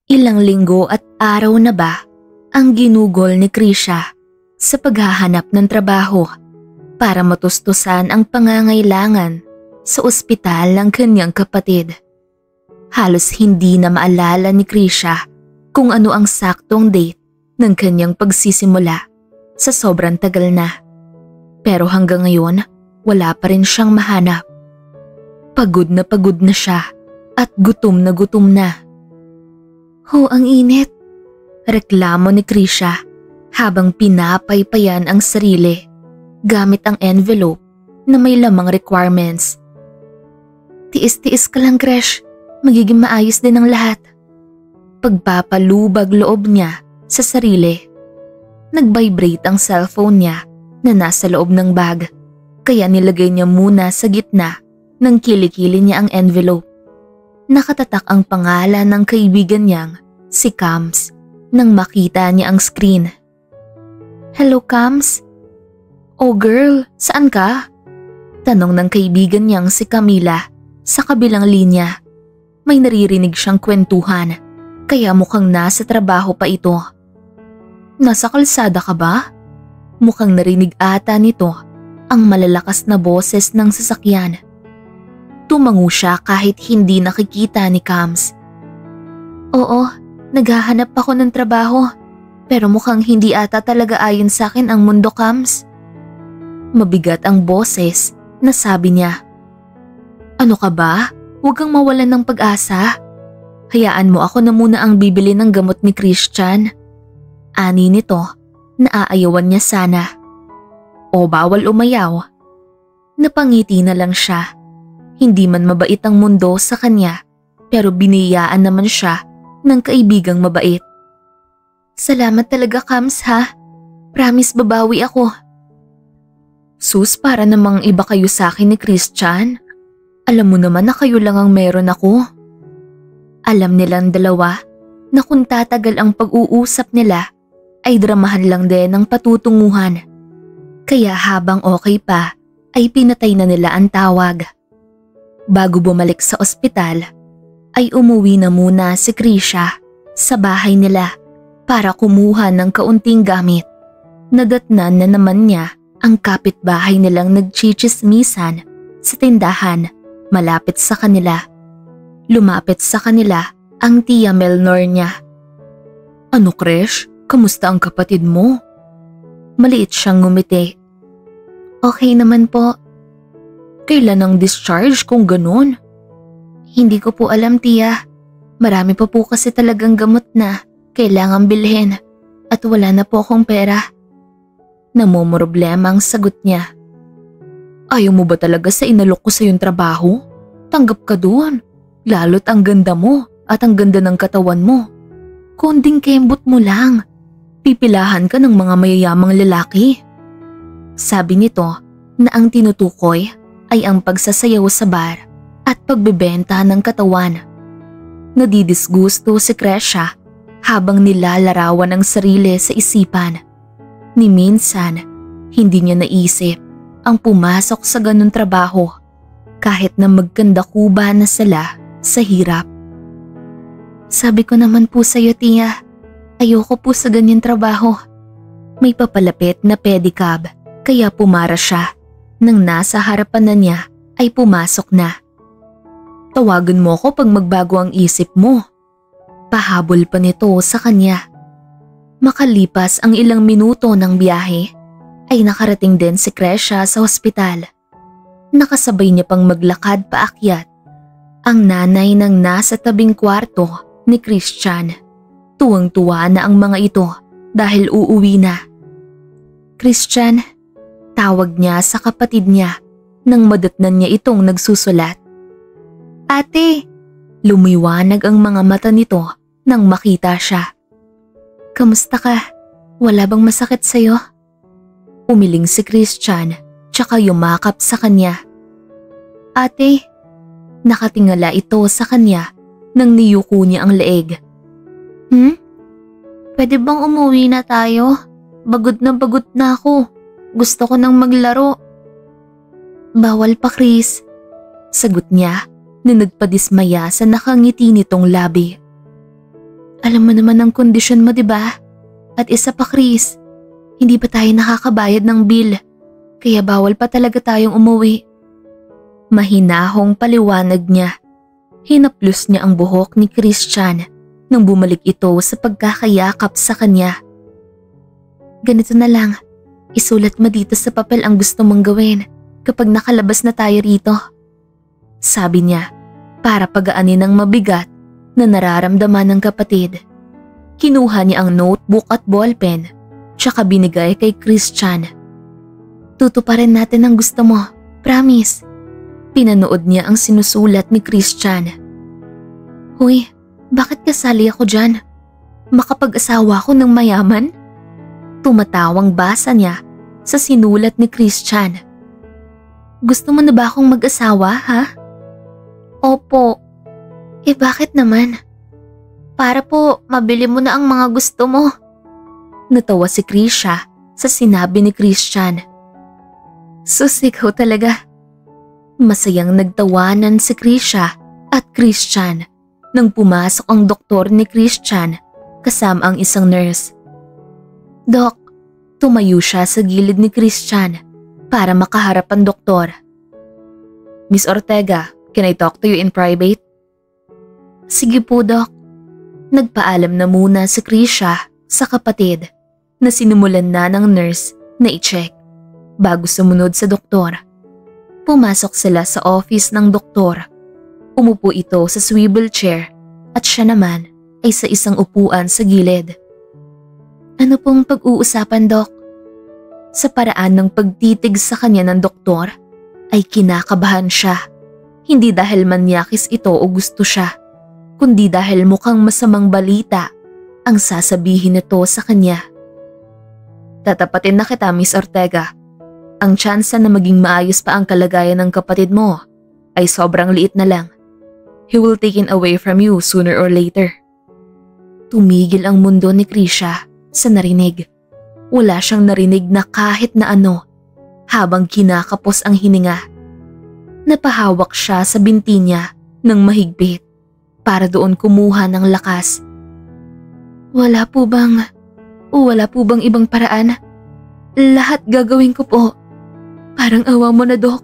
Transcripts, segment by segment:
Ilang linggo at araw na ba ang ginugol ni Krisha sa paghahanap ng trabaho para matustusan ang pangangailangan sa ospital ng kanyang kapatid. Halos hindi na maalala ni Krisha kung ano ang saktong date ng kanyang pagsisimula sa sobrang tagal na. Pero hanggang ngayon, wala pa rin siyang mahanap. Pagod na siya at gutom na. Ang init. Reklamo ni Krisha habang pinapaypayan ang sarili gamit ang envelope na may lamang requirements. Tiis-tiis ka lang, Krish. Magiging maayos din ang lahat. Pagpapalubag loob niya sa sarili. Nag-vibrate ang cellphone niya na nasa loob ng bag, kaya nilagay niya muna sa gitna ng kilikili niya ang envelope. Nakatatak ang pangalan ng kaibigan niyang si Kams nang makita niya ang screen. Hello, Kams? Oh girl, saan ka? Tanong ng kaibigan niyang si Camila sa kabilang linya. May naririnig siyang kwentuhan, kaya mukhang nasa trabaho pa ito. Nasa kalsada ka ba? Mukhang narinig ata nito ang malalakas na boses ng sasakyan. Tumango siya kahit hindi nakikita ni Kams. Oo, naghahanap ako ng trabaho, pero mukhang hindi ata talaga ayon sa akin ang mundo, Kams. Mabigat ang boses na sabi niya. Ano ka ba? Huwag kang mawalan ng pag-asa. Hayaan mo ako na muna ang bibili ng gamot ni Christian. Ani nito, naaayawan niya sana. O bawal umayaw. Napangiti na lang siya. Hindi man mabait ang mundo sa kanya, pero biniyaan naman siya ng kaibigang mabait. Salamat talaga, Kams, ha? Promise babawi ako. Sus, para namang iba kayo sa akin ni Christian. Alam mo naman na kayo lang ang meron ako. Alam nilang dalawa na kung tatagal ang pag-uusap nila ay dramahan lang din ang patutunguhan. Kaya habang okay pa ay pinatay na nila ang tawag. Bago bumalik sa ospital, ay umuwi na muna si Krisha sa bahay nila para kumuha ng kaunting gamit. Nadatnan na naman niya ang kapitbahay nilang nagchichismisan sa tindahan malapit sa kanila. Lumapit sa kanila ang tiya Melnor niya. Ano, Krish? Kamusta ang kapatid mo? Maliit siyang ngumiti. Okay naman po. Kailan ang discharge kung ganun? Hindi ko po alam, tiya. Marami pa po kasi talagang gamot na kailangang bilhin at wala na po akong pera. Namumroblema ang sagot niya. Ayaw mo ba talaga sa inalok ko sa iyong trabaho? Tanggap ka doon. Lalo't ang ganda mo at ang ganda ng katawan mo. Konding kembot mo lang. Pipilahan ka ng mga mayayamang lalaki. Sabi nito na ang tinutukoy ay ang pagsasayaw sa bar at pagbebenta ng katawan. Nadidisgusto si Krisha habang nilalarawan ang sarili sa isipan. Ni minsan, hindi niya naisip ang pumasok sa ganun trabaho kahit na magkandakuba na sila sa hirap. Sabi ko naman po sa iyo, tiya, ayoko po sa ganyan trabaho. May papalapit na pedicab kaya pumara siya. Nang nasa harapan na niya ay pumasok na. Tawagan mo ko pag magbago ang isip mo. Pahabol pa nito sa kanya. Makalipas ang ilang minuto ng biyahe ay nakarating din si Krisha sa ospital. Nakasabay niya pang maglakad paakyat ang nanay ng nasa tabing kwarto ni Christian. Tuwang-tuwa na ang mga ito dahil uuwi na. Christian, tawag niya sa kapatid niya nang madatnan niya itong nagsusulat. Ate! Lumiwanag ang mga mata nito nang makita siya. Kamusta ka? Wala bang masakit sa'yo? Umiling si Christian tsaka yumakap sa kanya. Ate! Nakatingala ito sa kanya nang niyuko niya ang leeg. Pwede bang umuwi na tayo? Bagod na ako. Gusto ko nang maglaro. Bawal pa, Chris. Sagot niya na nagpadismaya sa nakangiti nitong labi. Alam mo naman ang kondisyon mo, 'di ba? At isa pa, Chris, hindi pa tayo nakakabayad ng bill, kaya bawal pa talaga tayong umuwi. Mahinahong paliwanag niya. Hinaplos niya ang buhok ni Christian nang bumalik ito sa pagkakayakap sa kanya. Ganito na lang, isulat mo dito sa papel ang gusto mong gawin kapag nakalabas na tayo rito. Sabi niya para pagaanin ang mabigat na nararamdaman ng kapatid. Kinuha niya ang notebook at ballpen tsaka binigay kay Christian. Tutuparin natin ang gusto mo, promise. Pinanood niya ang sinusulat ni Christian. Hoy, bakit kasali ako dyan? Makapag-asawa ko ng mayaman? Tumatawang basa niya sa sinulat ni Christian. Gusto mo na ba akong mag-asawa, ha? Opo. Eh bakit naman? Para po mabili mo na ang mga gusto mo. Natawa si Krisha sa sinabi ni Christian. Ikaw talaga. Masayang nagtawanan si Krisha at Christian nang pumasok ang doktor ni Christian kasama ang isang nurse. Dok, tumayo siya sa gilid ni Christian para makaharap ang doktor. Miss Ortega, can I talk to you in private? Sige po, Dok. Nagpaalam na muna si Krisha sa kapatid na sinimulan na ng nurse na i-check bago sumunod sa doktor. Pumasok sila sa office ng doktor. Umupo ito sa swivel chair at siya naman ay sa isang upuan sa gilid. Ano pong pag-uusapan, Dok? Sa paraan ng pagtitig sa kanya ng doktor ay kinakabahan siya. Hindi dahil manyakis ito o gusto siya, kundi dahil mukhang masamang balita ang sasabihin nito sa kanya. Tatapatin na kita, Miss Ortega. Ang tsansa na maging maayos pa ang kalagayan ng kapatid mo ay sobrang liit na lang. He will taken away from you sooner or later. Tumigil ang mundo ni Krisha sa narinig. Wala siyang narinig na kahit na ano habang kinakapos ang hininga. Napahawak siya sa binti niya ng mahigpit para doon kumuha ng lakas. Wala po bang ibang paraan? Lahat gagawin ko po. Parang awa mo na, Dok.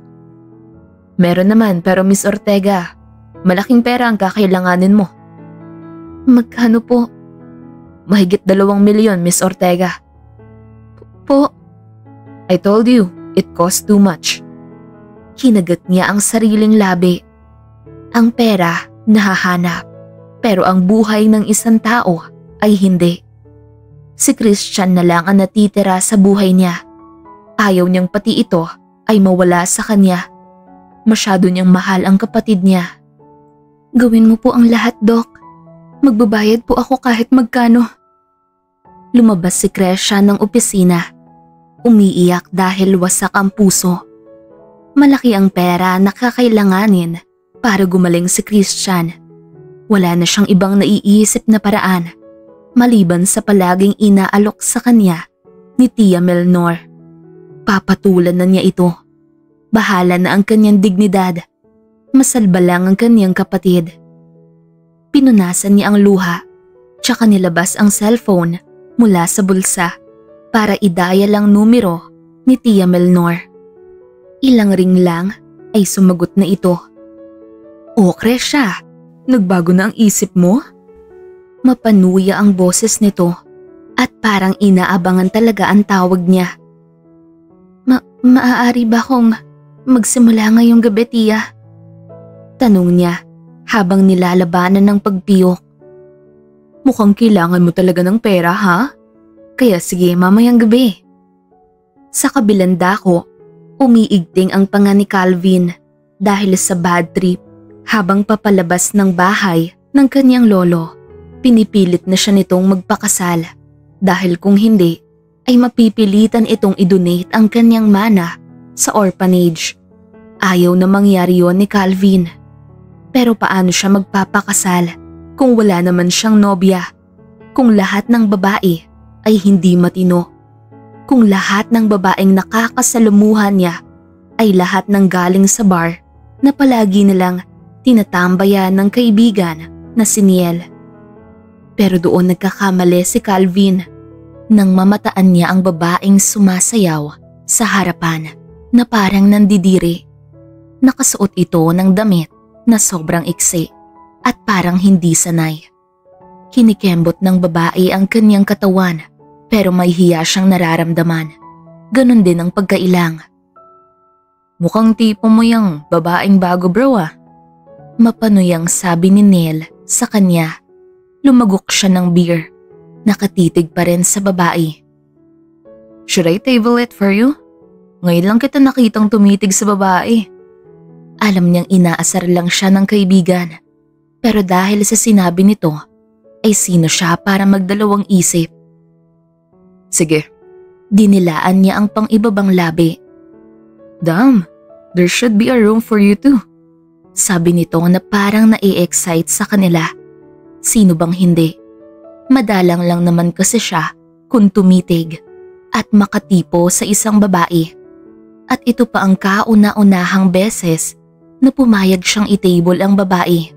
Meron naman, pero Miss Ortega, malaking pera ang kakailanganin mo. Magkano po? Mahigit 2 milyon, Miss Ortega. Po? I told you, it costs too much. Kinagat niya ang sariling labi. Ang pera, nahahanap. Pero ang buhay ng isang tao ay hindi. Si Christian na lang ang natitira sa buhay niya. Ayaw niyang pati ito ay mawala sa kanya. Masyado niyang mahal ang kapatid niya. Gawin mo po ang lahat, Dok. Magbabayad po ako kahit magkano. Lumabas si Krisha ng opisina. Umiiyak dahil wasak ang puso. Malaki ang pera na kakailanganin para gumaling si Christian. Wala na siyang ibang naiisip na paraan maliban sa palaging inaalok sa kanya ni Tia Melnor. Papatulan na niya ito. Bahala na ang kanyang dignidad. Masalba lang ang kanyang kapatid. Pinunasan niya ang luha, tsaka nilabas ang cellphone mula sa bulsa para idaya lang numero ni Tia Melnor. Ilang ring lang ay sumagot na ito. O Krisha, nagbago na ang isip mo? Mapanuya ang boses nito at parang inaabangan talaga ang tawag niya. Maaari ba akong magsimula ngayong gabi, Tia? Tanong niya habang nilalabanan ng pagpiyok. Mukhang kailangan mo talaga ng pera, ha? Kaya sige, mamayang gabi. Sa kabilang dako, umiigting ang panga ni Calvin dahil sa bad trip. Habang papalabas ng bahay ng kanyang lolo, pinipilit na siya nitong magpakasal dahil kung hindi ay mapipilitan itong i-donate ang kanyang mana sa orphanage. Ayaw na mangyari yon ni Calvin. Pero paano siya magpapakasal kung wala naman siyang nobya? Kung lahat ng babae ay hindi matino? Kung lahat ng babaeng nakakasalumuhan niya ay lahat ng galing sa bar na palagi nilang tinatambayan ng kaibigan na si Niel? Pero doon nagkakamali si Calvin nang mamataan niya ang babaeng sumasayaw sa harapan na parang nandidiri. Nakasuot ito ng damit na sobrang iksi at parang hindi sanay. Kinikembot ng babae ang kanyang katawan pero may hiya siyang nararamdaman. Ganon din ang pagkailang. Mukhang tipo mo yung babaeng bago bro ah. Mapanuyang sabi ni Neil sa kanya. Lumagok siya ng beer. Nakatitig pa rin sa babae. Should I table it for you? Ngayon lang kita nakitang tumitig sa babae. Alam niyang inaasar lang siya ng kaibigan. Pero dahil sa sinabi nito, ay sino siya para magdalawang isip. Sige. Dinilaan niya ang pang-ibabang labi. Damn, there should be a room for you too. Sabi nito na parang nai-excite sa kanila. Sino bang hindi? Madalang lang naman kasi siya kung tumitig at makatipo sa isang babae. At ito pa ang kauna-unahang beses na pumayag siyang i-table ang babae.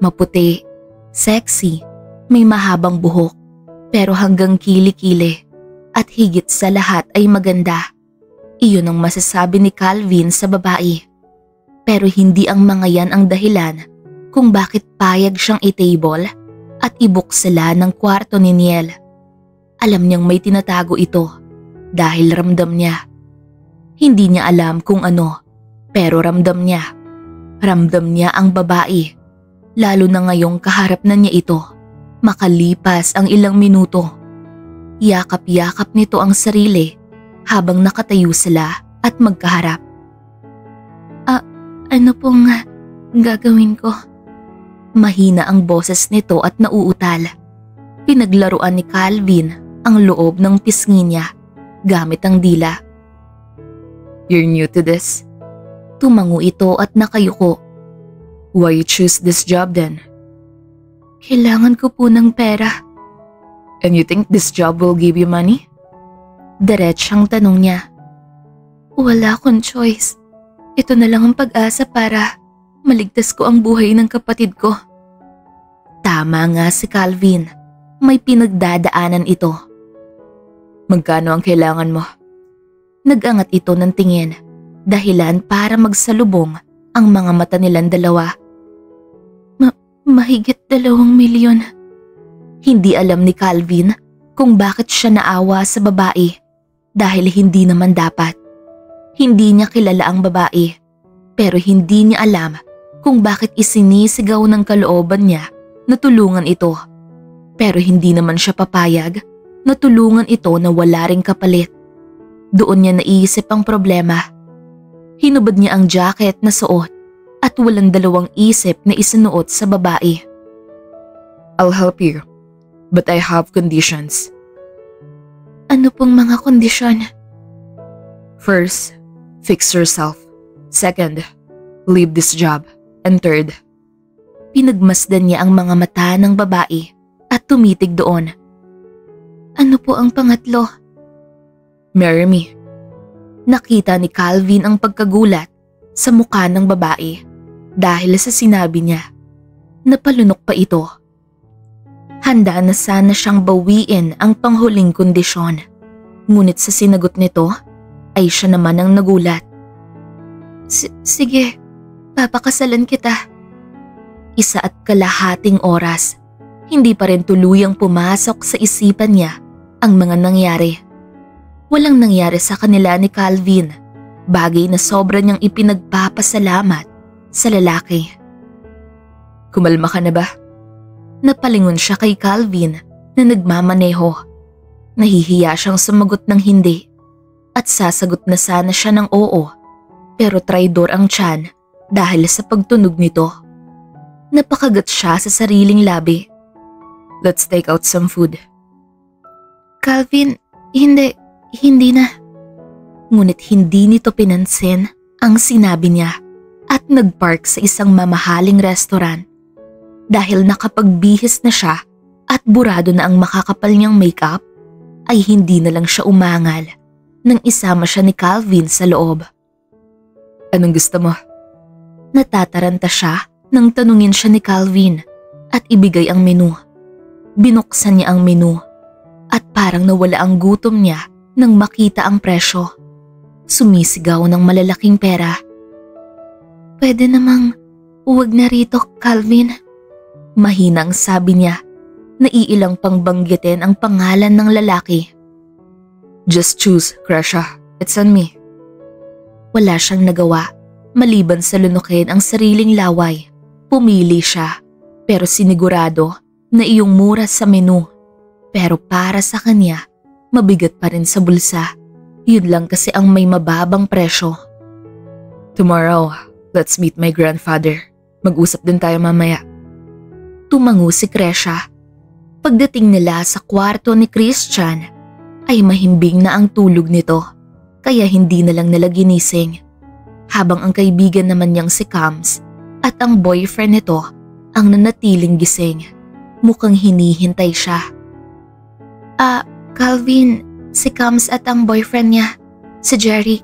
Maputi, sexy, may mahabang buhok, pero hanggang kili-kili at higit sa lahat ay maganda. Iyon ang masasabi ni Calvin sa babae. Pero hindi ang mga yan ang dahilan kung bakit payag siyang i-table at i-book sila ng kwarto ni Neil. Alam niyang may tinatago ito dahil ramdam niya. Hindi niya alam kung ano, pero ramdam niya. Ramdam niya ang babae, lalo na ngayong kaharap na niya ito. Makalipas ang ilang minuto, yakap-yakap nito ang sarili habang nakatayo sila at magkaharap. Ano pong gagawin ko? Mahina ang boses nito at nauutal. Pinaglaruan ni Calvin ang loob ng pisngi niya gamit ang dila. You're new to this? Tumango ito at nakayuko. Why you choose this job then? Kailangan ko po ng pera. And you think this job will give you money? Diretsyang tanong niya. Wala akong choice. Ito na lang ang pag-asa para maligtas ko ang buhay ng kapatid ko. Tama nga si Calvin. May pinagdadaanan ito. Magkano ang kailangan mo? Nag-angat ito ng tingin. Dahilan para magsalubong ang mga mata nilang dalawa. Mahigit 2 milyon. Hindi alam ni Calvin kung bakit siya naawa sa babae dahil hindi naman dapat. Hindi niya kilala ang babae pero hindi niya alam kung bakit isinisigaw ng kalooban niya na tulungan ito. Pero hindi naman siya papayag na tulungan ito na wala ring kapalit. Doon niya naisip ang problema. Hinubad niya ang jacket na suot at walang dalawang isip na isinuot sa babae. I'll help you, but I have conditions. Ano pong mga kondisyon? First, fix yourself. Second, leave this job. And third, pinagmasdan niya ang mga mata ng babae at tumitig doon. Ano po ang pangatlo? Marry me. Nakita ni Calvin ang pagkagulat sa mukha ng babae dahil sa sinabi niya. Napalunok pa ito. Handa na sana siyang bawiin ang panghuling kondisyon. Ngunit sa sinagot nito ay siya naman ang nagulat. Sige, papakasalan kita. 1.5 oras. Hindi pa rin tuluyang pumasok sa isipan niya ang mga nangyari. Walang nangyari sa kanila ni Calvin, bagay na sobra niyang ipinagpapasalamat sa lalaki. Kumalma ka na ba? Napalingon siya kay Calvin na nagmamaneho. Nahihiya siyang sumagot ng hindi at sasagot na sana siya ng oo, pero traidor ang tiyan dahil sa pagtunog nito. Napakagat siya sa sariling labi. Let's take out some food. Calvin, hindi na. Ngunit hindi nito pinansin ang sinabi niya at nagpark sa isang mamahaling restaurant. Dahil nakapagbihis na siya at burado na ang makakapal niyang makeup, ay hindi na lang siya umangal nang isama siya ni Calvin sa loob. Anong gusto mo? Natataranta siya nang tanungin siya ni Calvin at ibigay ang menu. Binuksan niya ang menu at parang nawala ang gutom niya nang makita ang presyo. Sumisigaw ng malalaking pera. Pwede namang huwag na rito, Calvin. Mahinang sabi niya. Naiilang pang banggitin ang pangalan ng lalaki. Just choose, Kresha. It's on me. Wala siyang nagawa, maliban sa lunukin ang sariling laway. Pumili siya, pero sinigurado na iyong mura sa menu. Pero para sa kanya, mabigat pa rin sa bulsa. Yun lang kasi ang may mababang presyo. Tomorrow, let's meet my grandfather. Mag-usap din tayo mamaya. Tumango si Kresha. Pagdating nila sa kwarto ni Christian, ay mahimbing na ang tulog nito, kaya hindi na lang nila ginising. Habang ang kaibigan naman niyang si Cams at ang boyfriend nito ang nanatiling gising. Mukhang hinihintay siya. Calvin, si Cams at ang boyfriend niya, si Jerry.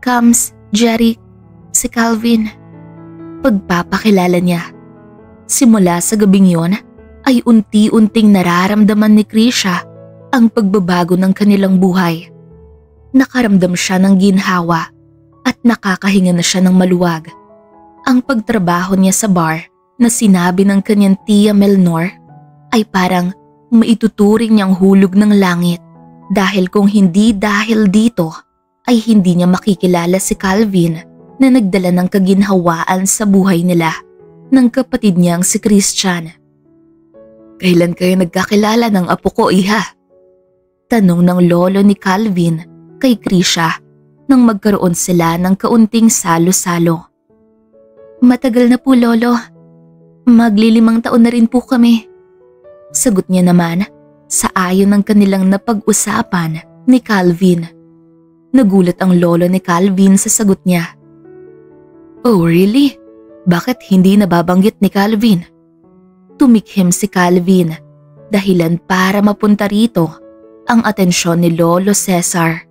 Cams, Jerry, si Calvin. Pagpapakilala niya. Simula sa gabing yon, ay unti-unting nararamdaman ni Krisha ang pagbabago ng kanilang buhay. Nakaramdam siya ng ginhawa at nakakahinga na siya ng maluwag. Ang pagtrabaho niya sa bar na sinabi ng kanyang tiya Melnor ay parang maituturing niyang hulog ng langit dahil kung hindi dahil dito ay hindi niya makikilala si Calvin na nagdala ng kaginhawaan sa buhay nila ng kapatid niyang si Christian. Kailan kayo nagkakilala ng apo ko, iha? Tanong ng lolo ni Calvin kay Krisha nang magkaroon sila ng kaunting salo-salo. Matagal na po, lolo. Magli5 taon na rin po kami. Sagot niya naman sa ayon ng kanilang napag-usapan ni Calvin. Nagulat ang lolo ni Calvin sa sagot niya. Oh, really? Bakit hindi nababanggit ni Calvin? Tumikhim si Calvin, dahilan para mapunta rito ang atensyon ni Lolo Cesar.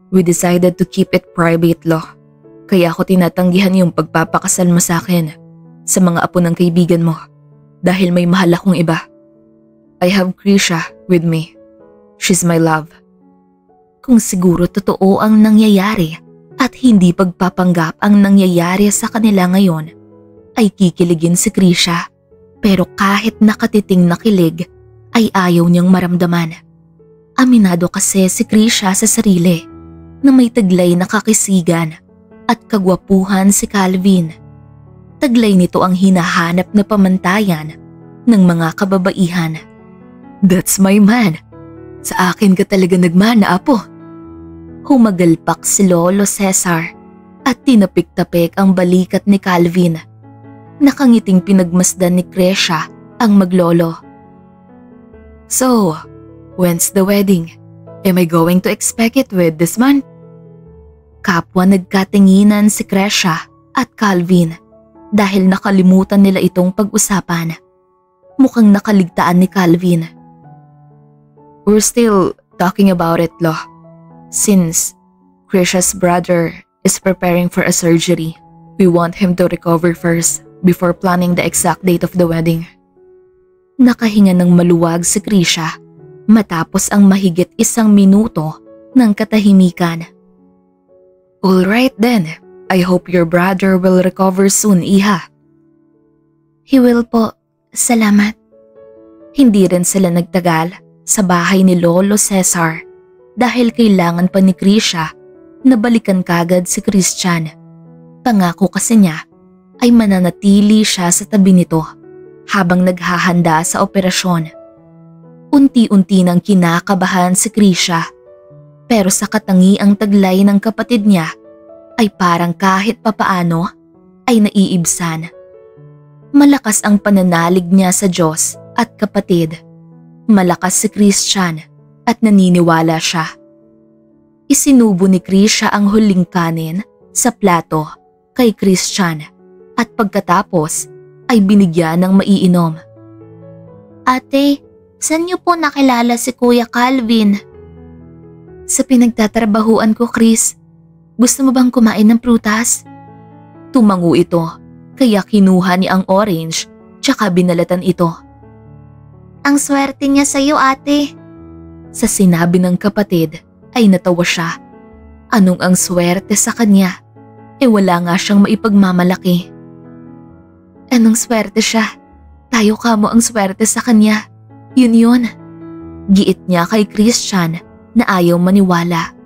We decided to keep it private, Lo. Kaya ako tinatanggihan yung pagpapakasal mo sa akin sa mga apo ng kaibigan mo dahil may mahal akong iba. I have Krisha with me. She's my love. Kung siguro totoo ang nangyayari at hindi pagpapanggap ang nangyayari sa kanila ngayon, ay kikiligin si Krisha. Pero kahit nakatiting na kilig, ay ayaw niyang maramdaman. Aminado kasi si Krisha sa sarili na may taglay na kakisigan at kagwapuhan si Calvin. Taglay nito ang hinahanap na pamantayan ng mga kababaihan. That's my man. Sa akin ka talaga nagmana, apo. Humagalpak si Lolo Cesar at tinapik-tapik ang balikat ni Calvin. Nakangiting pinagmasdan ni Krisha ang maglolo. So, when's the wedding? Am I going to expect it with this man? Kapwa nagkatinginan si Krisha at Calvin dahil nakalimutan nila itong pag-usapan. Mukhang nakaligtaan ni Calvin. We're still talking about it, Lo. Since Krisha's brother is preparing for a surgery, we want him to recover first before planning the exact date of the wedding. Nakahinga ng maluwag si Krisha matapos ang mahigit 1 minuto ng katahimikan. Alright then, I hope your brother will recover soon, iha. He will po, salamat. Hindi rin sila nagtagal sa bahay ni Lolo Cesar dahil kailangan pa ni Krisha na balikan kagad si Christian. Pangako kasi niya ay mananatili siya sa tabi nito habang naghahanda sa operasyon. Unti-unti nang kinakabahan si Krisha, pero sa katangiang taglay ng kapatid niya ay parang kahit papaano ay naiibsan. Malakas ang pananalig niya sa Diyos at kapatid. Malakas si Christian at naniniwala siya. Isinubo ni Krisha ang huling kanin sa plato kay Christian at pagkatapos ay binigyan ng maiinom. Ate, saan niyo po nakilala si Kuya Calvin? Sa pinagtatrabahuan ko, Chris. Gusto mo bang kumain ng prutas? Tumango ito, kaya kinuha niya ang orange tsaka binalatan ito. Ang swerte niya sa'yo, ate. Sa sinabi ng kapatid ay natawa siya. Anong ang swerte sa kanya? Wala nga siyang maipagmamalaki. Anong swerte siya? Tayo kamo ang swerte sa kanya. Yun. Giit niya kay Christian na ayaw maniwala.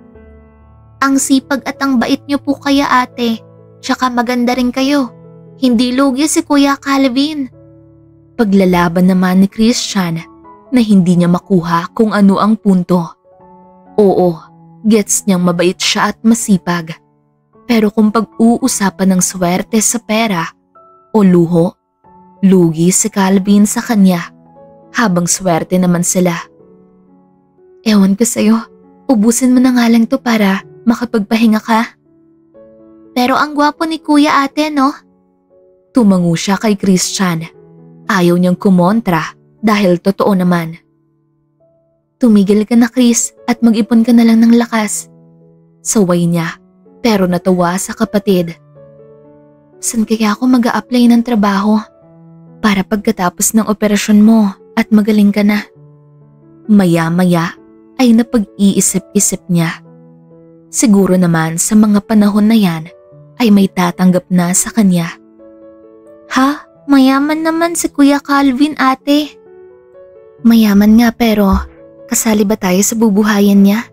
Ang sipag at ang bait niyo po kaya, ate. Tsaka maganda rin kayo. Hindi lugi si Kuya Calvin. Paglalaban naman ni Christian na hindi niya makuha kung ano ang punto. Oo, gets niyang mabait siya at masipag. Pero kung pag-uusapan ng swerte sa pera o luho, lugi si Calvin sa kanya habang swerte naman sila. Ewan ko sa'yo, ubusin mo na nga lang to para makapagpahinga ka. Pero ang gwapo ni Kuya, ate, no? Tumango siya kay Christian. Ayaw niyang kumontra dahil totoo naman. Tumigil ka na, Chris, at mag-ipon ka na lang ng lakas. Saway niya, pero natawa sa kapatid. San kaya ako mag-a-apply ng trabaho? Para pagkatapos ng operasyon mo at magaling ka na. Maya-maya ay napag-iisip-isip niya. Siguro naman sa mga panahon na yan ay may tatanggap na sa kanya. Ha? Mayaman naman si Kuya Calvin, ate. Mayaman nga, pero kasali ba tayo sa bubuhayan niya?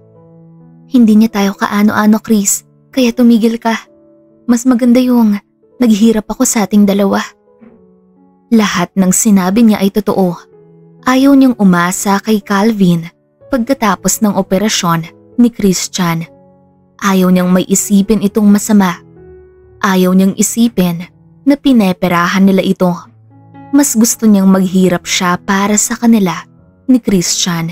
Hindi niya tayo kaano-ano, Chris, kaya tumigil ka. Mas maganda yung naghihirap ako sa ating dalawa. Lahat ng sinabi niya ay totoo. Ayaw niyang umasa kay Calvin pagkatapos ng operasyon ni Christian. Ayaw niyang may isipin itong masama. Ayaw niyang isipin na pineperahan nila ito. Mas gusto niyang maghirap siya para sa kanila ni Christian.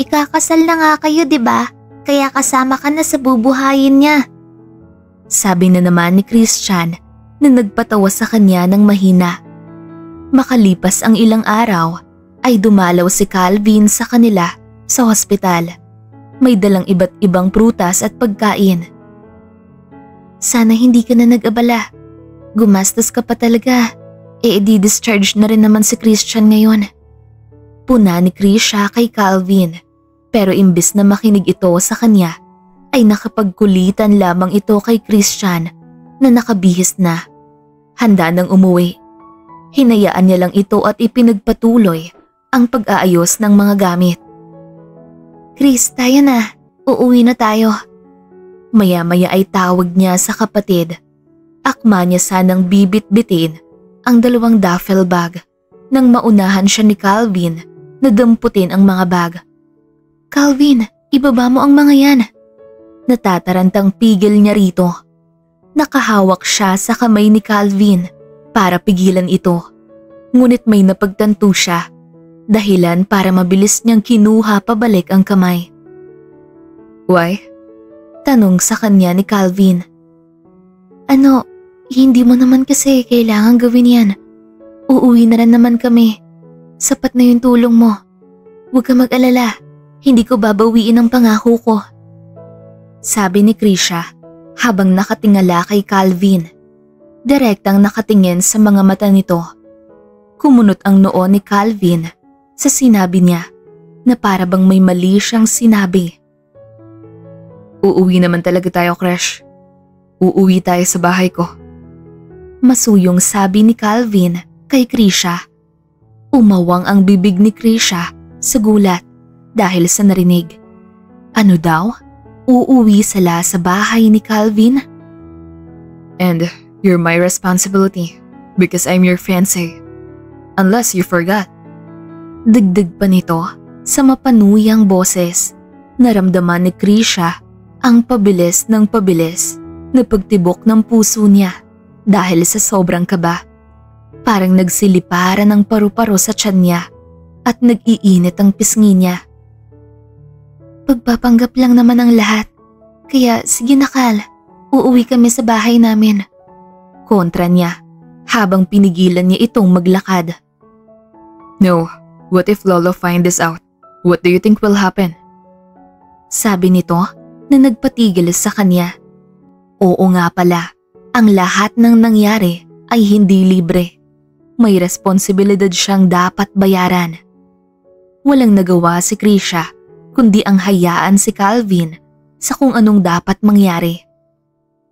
Ikakasal na nga kayo, 'di ba? Kaya kasama ka na sa bubuhayin niya. Sabi na naman ni Christian na nagpatawa sa kanya ng mahina. Makalipas ang ilang araw ay dumalaw si Calvin sa kanila sa hospital. May dalang iba't ibang prutas at pagkain. Sana hindi ka na nag-abala. Gumastos ka pa talaga. Di-discharge na rin naman si Christian ngayon. Puna ni Krisha kay Calvin. Pero imbis na makinig ito sa kanya, ay nakapagkulitan lamang ito kay Christian na nakabihis na. Handa nang umuwi. Hinayaan niya lang ito at ipinagpatuloy ang pag-aayos ng mga gamit. Chris, tayo na. Uuwi na tayo. Maya-maya ay tawag niya sa kapatid. Akma niya sanang bibit-bitin ang 2 duffel bag nang maunahan siya ni Calvin na damputin ang mga bag. Calvin, ibaba mo ang mga yan. Natatarantang pigil niya rito. Nakahawak siya sa kamay ni Calvin para pigilan ito. Ngunit may napagtanto siya. Dahilan para mabilis niyang kinuha pabalik ang kamay. Why? Tanong sa kanya ni Calvin. Ano, hindi mo naman kasi kailangan gawin yan. Uuwi na rin naman kami. Sapat na yung tulong mo. Huwag ka mag-alala. Hindi ko babawiin ang pangako ko. Sabi ni Krisha habang nakatingala kay Calvin. Direktang nakatingin sa mga mata nito. Kumunot ang noo ni Calvin sa sinabi niya na para bang may mali siyang sinabi. Uuwi naman talaga tayo, Crush. Uuwi tayo sa bahay ko. Masuyong sabi ni Calvin kay Krisha. Umawang ang bibig ni Krisha sa gulat dahil sa narinig. Ano daw? Uuwi sila sa bahay ni Calvin? And you're my responsibility because I'm your fiancé. Unless you forgot. Dagdag pa nito sa mapanuyang boses. Naramdaman ni Krisha ang pabilis ng pabilis na pagtibok ng puso niya dahil sa sobrang kaba. Parang nagsiliparan ng paru-paro sa tiyan niya at nag-iinit ang pisngi niya. Pagpapanggap lang naman ang lahat, kaya sige na Kal, uuwi kami sa bahay namin. Kontra niya habang pinigilan niya itong maglakad. No, what if Lolo find this out? What do you think will happen? Sabi nito na nagpatigil sa kanya. Oo nga pala, ang lahat ng nangyari ay hindi libre. May responsibilidad siyang dapat bayaran. Walang nagawa si Krisha kundi ang hayaan si Calvin sa kung anong dapat mangyari.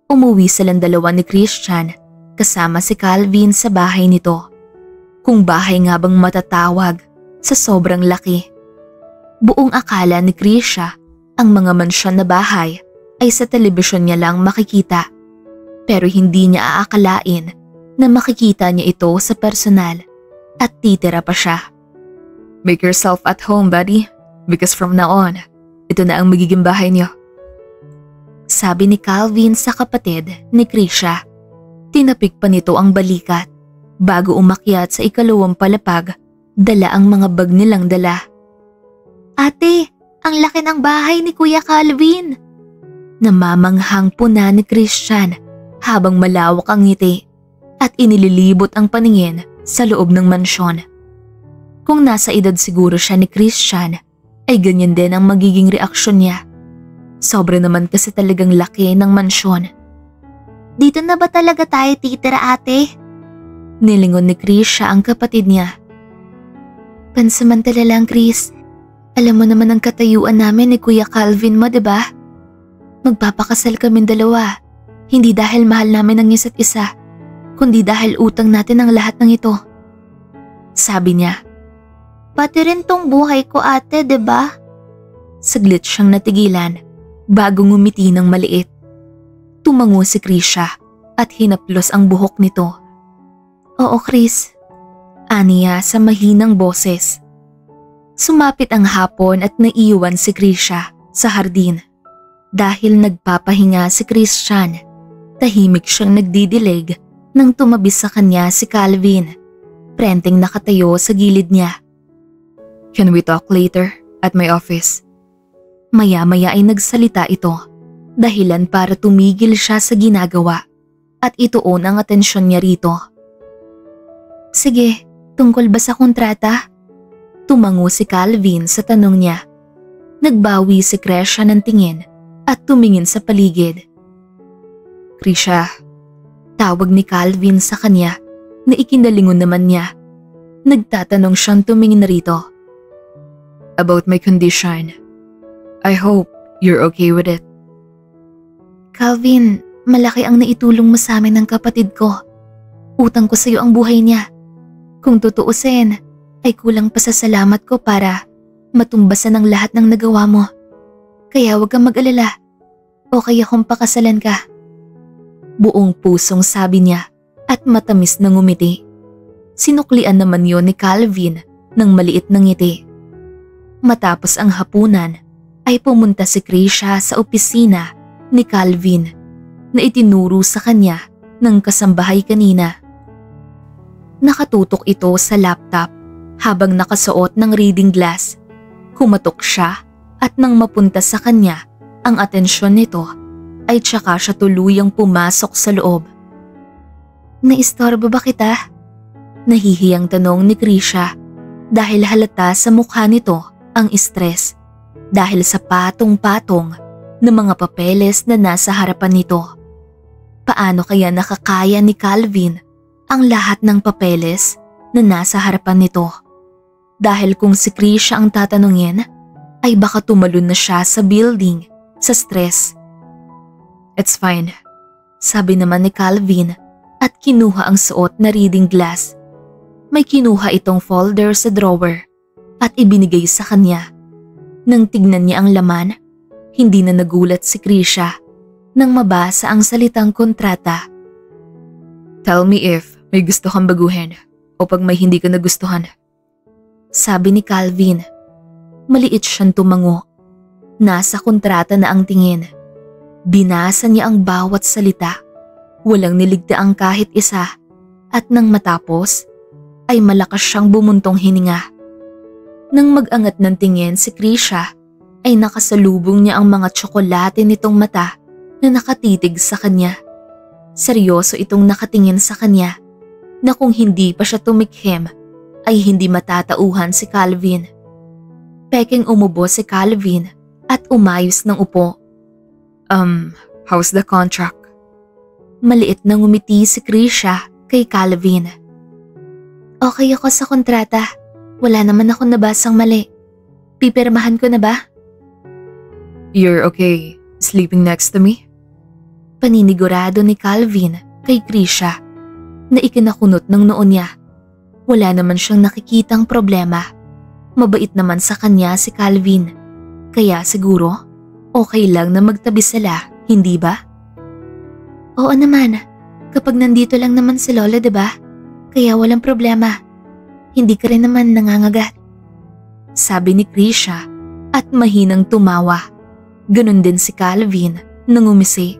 Umuwi silang dalawa ni Christian kasama si Calvin sa bahay nito. Kung bahay nga bang matatawag sa sobrang laki. Buong akala ni Krisha ang mga mansyon na bahay ay sa telebisyon niya lang makikita. Pero hindi niya aakalain na makikita niya ito sa personal at titira pa siya. Make yourself at home, buddy, because from now on, ito na ang magiging bahay niyo. Sabi ni Calvin sa kapatid ni Krisha. Tinapik pa nito ang balikat. Bago umakyat sa ikalawang palapag, dala ang mga bag nilang dala. Ate, ang laki ng bahay ni Kuya Calvin. Namamanghang po na ni Christian habang malawak ang ngiti at inililibot ang paningin sa loob ng mansyon. Kung nasa edad siguro siya ni Christian, ay ganyan din ang magiging reaksyon niya. Sobra naman kasi talagang laki ng mansyon. Dito na ba talaga tayo titira, ate? Nilingon ni Krisha ang kapatid niya. Pansamantala lang, Chris. Alam mo naman ang katayuan namin ni Kuya Calvin mo, diba? Magpapakasal kaming dalawa. Hindi dahil mahal namin ang isa't isa, kundi dahil utang natin ang lahat ng ito. Sabi niya. Pati rin tong buhay ko, ate, diba? Saglit siyang natigilan bago ngumiti ng maliit. Tumango si Krisha at hinaplos ang buhok nito. Oo, Chris. Aniya sa mahinang boses. Sumapit ang hapon at naiiwan si Krisha sa hardin. Dahil nagpapahinga si Christian, tahimik siyang nagdidilig nang tumabi sa kanya si Calvin. Prenteng nakatayo sa gilid niya. Can we talk later at my office? Maya-maya ay nagsalita ito, dahilan para tumigil siya sa ginagawa at ituon ang atensyon niya rito. Sige, tungkol ba sa kontrata? Tumango si Calvin sa tanong niya. Nagbawi si Krisha ng tingin at tumingin sa paligid. Krisha, tawag ni Calvin sa kanya na ikinalingon naman niya. Nagtatanong siyang tumingin rito. About my condition. I hope you're okay with it. Calvin, malaki ang naitulong mo sa amin ng kapatid ko. Utang ko sa iyo ang buhay niya. Kung tutuusin, ay kulang pa sa salamat ko para matumbasan ang lahat ng nagawa mo. Kaya huwag kang mag-alala. O kaya kung pakasalan ka. Buong pusong sabi niya at matamis na ngumiti. Sinuklian naman yon ni Calvin ng maliit na ngiti. Matapos ang hapunan, ay pumunta si Krisha sa opisina ni Calvin na itinuro sa kanya ng kasambahay kanina. Nakatutok ito sa laptop habang nakasuot ng reading glass. Kumatok siya at nang mapunta sa kanya ang atensyon nito ay tsaka siya tuluyang pumasok sa loob. Naistorbo ba kita? Nahihiyang tanong ni Krisha dahil halata sa mukha nito ang stress dahil sa patong-patong na mga papeles na nasa harapan nito. Paano kaya nakakaya ni Calvin ang lahat ng papeles na nasa harapan nito? Dahil kung si Krisha ang tatanungin, ay baka tumalon na siya sa building sa stress. It's fine, sabi naman ni Calvin at kinuha ang suot na reading glass. May kinuha itong folder sa drawer at ibinigay sa kanya. Nang tignan niya ang laman, hindi na nagulat si Krisha nang mabasa ang salitang kontrata. Tell me if may gusto kang baguhin o pag may hindi ka nagustuhan. Sabi ni Calvin. Maliit siyang tumango. Nasa kontrata na ang tingin. Binasa niya ang bawat salita. Walang niligtaang kahit isa. At nang matapos, ay malakas siyang bumuntong hininga. Nang mag-angat ng tingin si Krisha, ay nakasalubong niya ang mga tsokolate nitong mata na nakatitig sa kanya. Seryoso itong nakatingin sa kanya na kung hindi pa siya tumikhim ay hindi matatauhan si Calvin. Peking umubo si Calvin at umayos ng upo. How's the contract? Maliit na ngumiti si Krisha kay Calvin. Okay ako sa kontrata. Wala naman akong nabasang mali. Pipirmahan ko na ba? You're okay sleeping next to me? Paninigurado ni Calvin kay Krisha na ikinakunot ng noo niya. Wala naman siyang nakikitang problema. Mabait naman sa kanya si Calvin. Kaya siguro, okay lang na magtabi sila, hindi ba? Oo naman. Kapag nandito lang naman si Lola, diba? Kaya walang problema. Hindi ka rin naman nangangagat. Sabi ni Krisha at mahinang tumawa. Ganon din si Calvin nang umisi.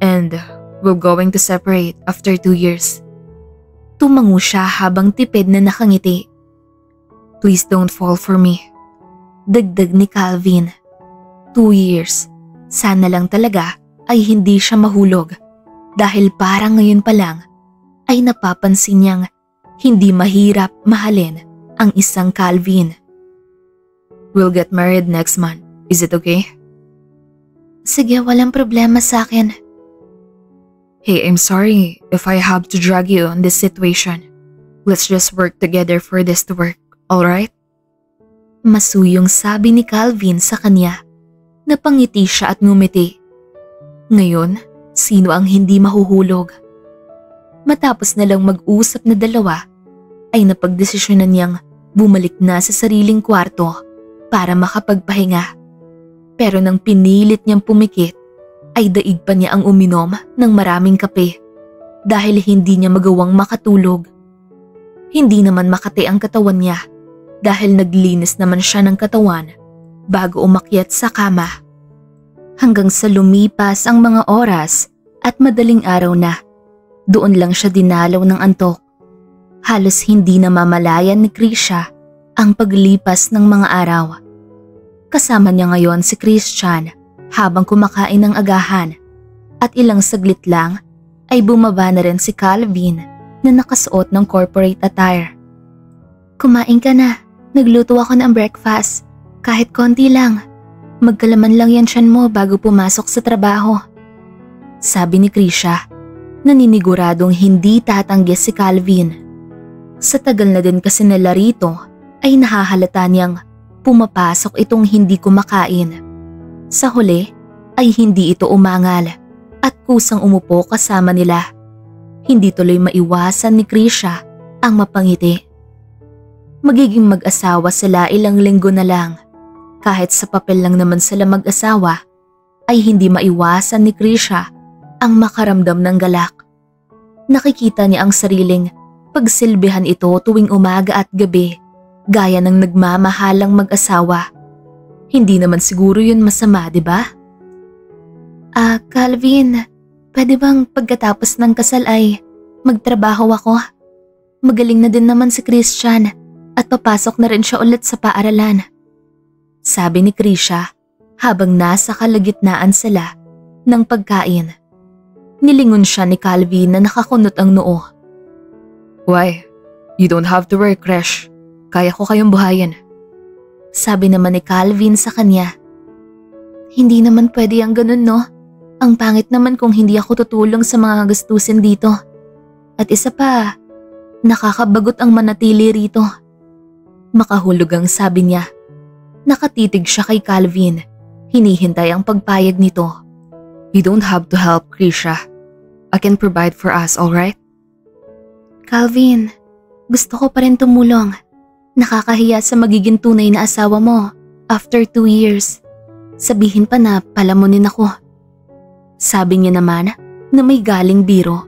And we're going to separate after 2 years. Tumango siya habang tipid na nakangiti. Please don't fall for me. Dagdag ni Calvin. 2 years. Sana lang talaga ay hindi siya mahulog. Dahil parang ngayon pa lang ay napapansin niyang hindi mahirap mahalin ang isang Calvin. We'll get married next month. Is it okay? Sige, walang problema sa akin. Hey, I'm sorry if I have to drag you in this situation. Let's just work together for this to work, alright? Masuyong sabi ni Calvin sa kanya. Napangiti siya at ngumiti. Ngayon, sino ang hindi mahuhulog? Matapos na lang mag-usap na dalawa, ay napagdesisyonan niyang bumalik na sa sariling kwarto para makapagpahinga. Pero nang pinilit niyang pumikit, ay daig pa niya ang uminom ng maraming kape dahil hindi niya magawang makatulog. Hindi naman makati ang katawan niya dahil naglinis naman siya ng katawan bago umakyat sa kama. Hanggang sa lumipas ang mga oras at madaling araw na, doon lang siya dinalaw ng antok. Halos hindi na mamalayan ni Krisha ang paglipas ng mga araw. Kasama niya ngayon si Christian habang kumakain ng agahan at ilang saglit lang ay bumaba na rin si Calvin na nakasuot ng corporate attire. Kumain ka na, nagluto ako ng breakfast, kahit konti lang. Magkalaman lang yan tiyan mo bago pumasok sa trabaho. Sabi ni Krisha, naniniguradong hindi tatanggi si Calvin. Sa tagal na din kasi nila rito ay nahahalata niyang pumapasok itong hindi kumakain. Sa huli ay hindi ito umangal at kusang umupo kasama nila. Hindi tuloy maiwasan ni Krisha ang mapangiti. Magiging mag-asawa sila ilang linggo na lang. Kahit sa papel lang naman sila mag-asawa, ay hindi maiwasan ni Krisha ang makaramdam ng galak. Nakikita niya ang sariling pagsilbihan ito tuwing umaga at gabi, gaya ng nagmamahalang mag-asawa. Hindi naman siguro yun masama, di ba? Calvin, pwede bang pagkatapos ng kasal ay magtrabaho ako? Magaling na din naman si Christian at papasok na rin siya ulit sa paaralan. Sabi ni Krisha habang nasa kalagitnaan sila ng pagkain. Nilingon siya ni Calvin na nakakunot ang noo. Why? You don't have to work, Krish. Kaya ko kayong buhayin. Sabi naman ni Calvin sa kanya. Hindi naman pwede ang ganun, no? Ang pangit naman kung hindi ako tutulong sa mga gastusin dito. At isa pa, nakakabagot ang manatili rito. Makahulog ang sabi niya. Nakatitig siya kay Calvin. Hinihintay ang pagpayag nito. You don't have to help, Krisha. I can provide for us, alright? Calvin, gusto ko pa rin tumulong. Nakakahiya sa magiging tunay na asawa mo after 2 years. Sabihin pa na palamunin ako. Sabi niya naman na may galing biro.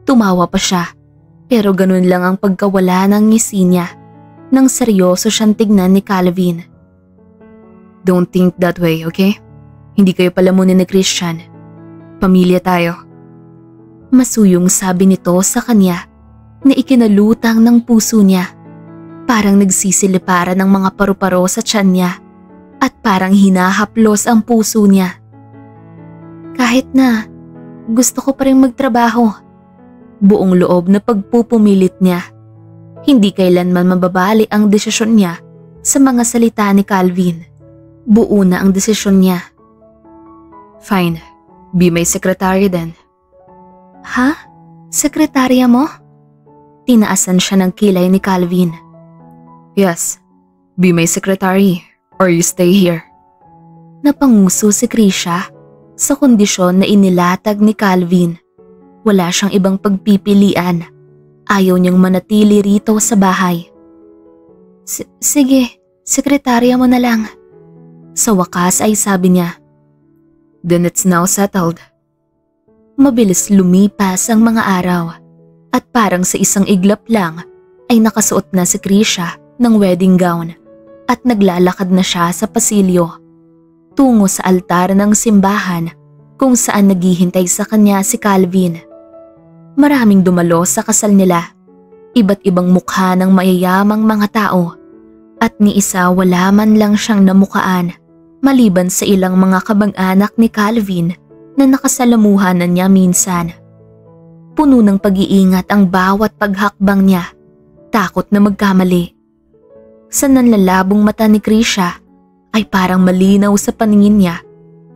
Tumawa pa siya, pero ganun lang ang pagkawala ng ngisi niya nang seryoso siyang tignan ni Calvin. Don't think that way, okay? Hindi kayo palamunin ni Christian. Pamilya tayo. Masuyong sabi nito sa kanya na ikinalutang ng puso niya. Parang nagsisiliparan ng mga paru-paro sa tiyan niya at parang hinahaplos ang puso niya. Kahit na, gusto ko pa rin magtrabaho. Buong loob na pagpupumilit niya. Hindi kailanman mababali ang desisyon niya sa mga salita ni Calvin. Buo na ang desisyon niya. Fine, be my secretary then. Ha? Sekretarya mo? Tinaasan siya ng kilay ni Calvin. Yes, be my secretary or you stay here. Napanguso si Krisha sa kondisyon na inilatag ni Calvin. Wala siyang ibang pagpipilian. Ayaw niyang manatili rito sa bahay. Sige, sekretarya mo na lang. Sa wakas ay sabi niya. Then it's now settled. Mabilis lumipas ang mga araw at parang sa isang iglap lang ay nakasuot na si Krisha ng wedding gown at naglalakad na siya sa pasilyo tungo sa altar ng simbahan kung saan naghihintay sa kanya si Calvin. Maraming dumalo sa kasal nila, iba't ibang mukha ng mayayamang mga tao at ni isa wala man lang siyang namukaan maliban sa ilang mga kabang-anak ni Calvin na nakasalamuhan na niya minsan. Puno ng pag-iingat ang bawat paghakbang niya, takot na magkamali. Sa nanlalabong mata ni Krisha ay parang malinaw sa paningin niya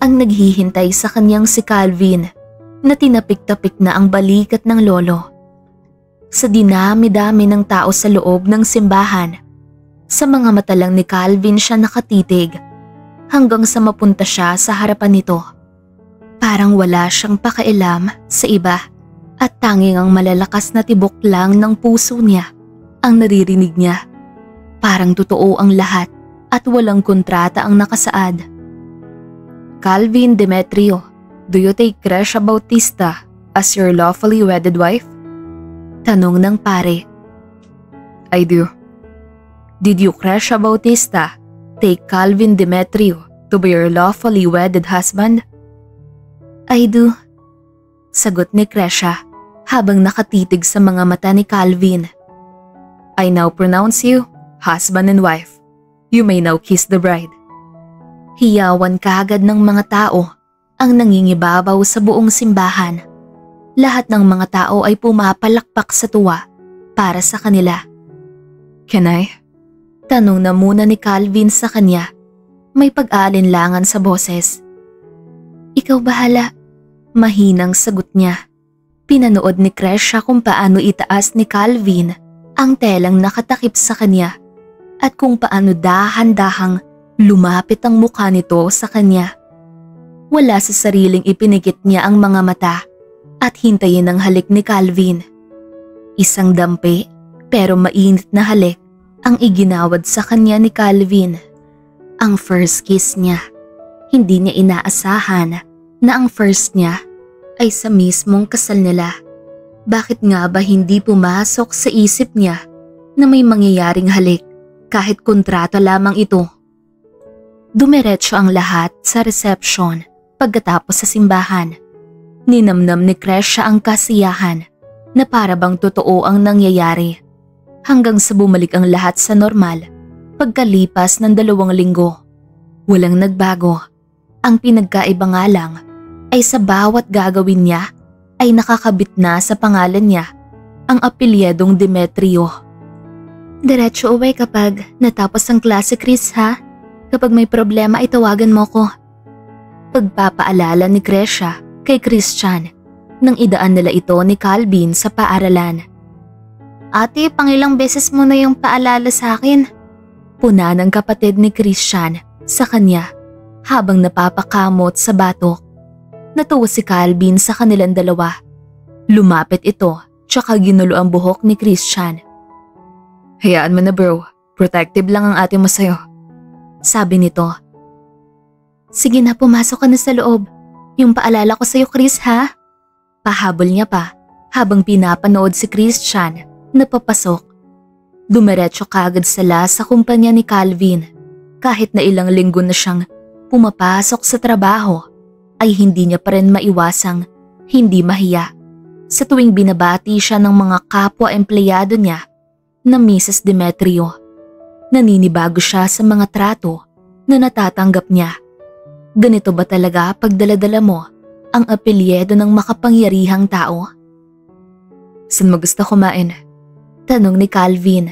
ang naghihintay sa kanyang si Calvin na tinapik-tapik na ang balikat ng lolo. Sa dinami-dami ng tao sa loob ng simbahan, sa mga mata lang ni Calvin siya nakatitig hanggang sa mapunta siya sa harapan nito. Parang wala siyang pakialam sa iba at tanging ang malalakas na tibok lang ng puso niya ang naririnig niya. Parang totoo ang lahat at walang kontrata ang nakasaad. Calvin Demetrio, do you take Krisha Bautista as your lawfully wedded wife? Tanong ng pare. I do. Did you, Krisha Bautista, take Calvin Demetrio to be your lawfully wedded husband? I do. Sagot ni Krisha habang nakatitig sa mga mata ni Calvin. I now pronounce you husband and wife. You may now kiss the bride. Hiyawan kaagad ng mga tao ang nangingibabaw sa buong simbahan. Lahat ng mga tao ay pumapalakpak sa tuwa para sa kanila. Can I? Tanong na muna ni Calvin sa kanya. May pag-aalinlangan sa boses. Ikaw bahala. Mahinang sagot niya. Pinanood ni Krisha kung paano itaas ni Calvin ang telang nakatakip sa kanya at kung paano dahan-dahang lumapit ang mukha nito sa kanya. Wala sa sariling ipinigit niya ang mga mata at hintayin ang halik ni Calvin. Isang dampi pero mainit na halik ang iginawad sa kanya ni Calvin. Ang first kiss niya. Hindi niya inaasahan na ang first niya ay sa mismong kasal nila. Bakit nga ba hindi pumasok sa isip niya na may mangyayaring halik kahit kontrata lamang ito? Dumiretso ang lahat sa reception pagkatapos sa simbahan. Ninamnam ni Krisha ang kasiyahan na para bang totoo ang nangyayari hanggang sa bumalik ang lahat sa normal pagkalipas ng 2 linggo. Walang nagbago. Ang pinagkaiba nga lang ay sa bawat gagawin niya ay nakakabit na sa pangalan niya ang apelyedong Demetrio. Diretso uwi kapag natapos ang klase, Chris, ha? Kapag may problema ay tawagan mo ko. Pagpapaalala ni Krisha kay Christian nang idaan nila ito ni Calvin sa paaralan. Ate, pangilang beses mo na yung paalala sa akin. Puna ng kapatid ni Christian sa kanya habang napapakamot sa batok. Natuwa si Calvin sa kanilang dalawa. Lumapit ito tsaka ginulo ang buhok ni Christian. Hayaan mo na bro, protective lang ang ate mo sa'yo. Sabi nito. Sige na, pumasok ka na sa loob. Yung paalala ko sa'yo, Chris, ha? Pahabol niya pa habang pinapanood si Christian na papasok. Dumiretso kaagad sila sa kumpanya ni Calvin. Kahit na ilang linggo na siyang pumapasok sa trabaho, ay hindi niya pa rin maiwasang hindi mahiya sa tuwing binabati siya ng mga kapwa-empleyado niya na Mrs. Demetrio. Naninibago siya sa mga trato na natatanggap niya. Ganito ba talaga pag dala-dala mo ang apelyido ng makapangyarihang tao? Saan mo gusto kumain? Tanong ni Calvin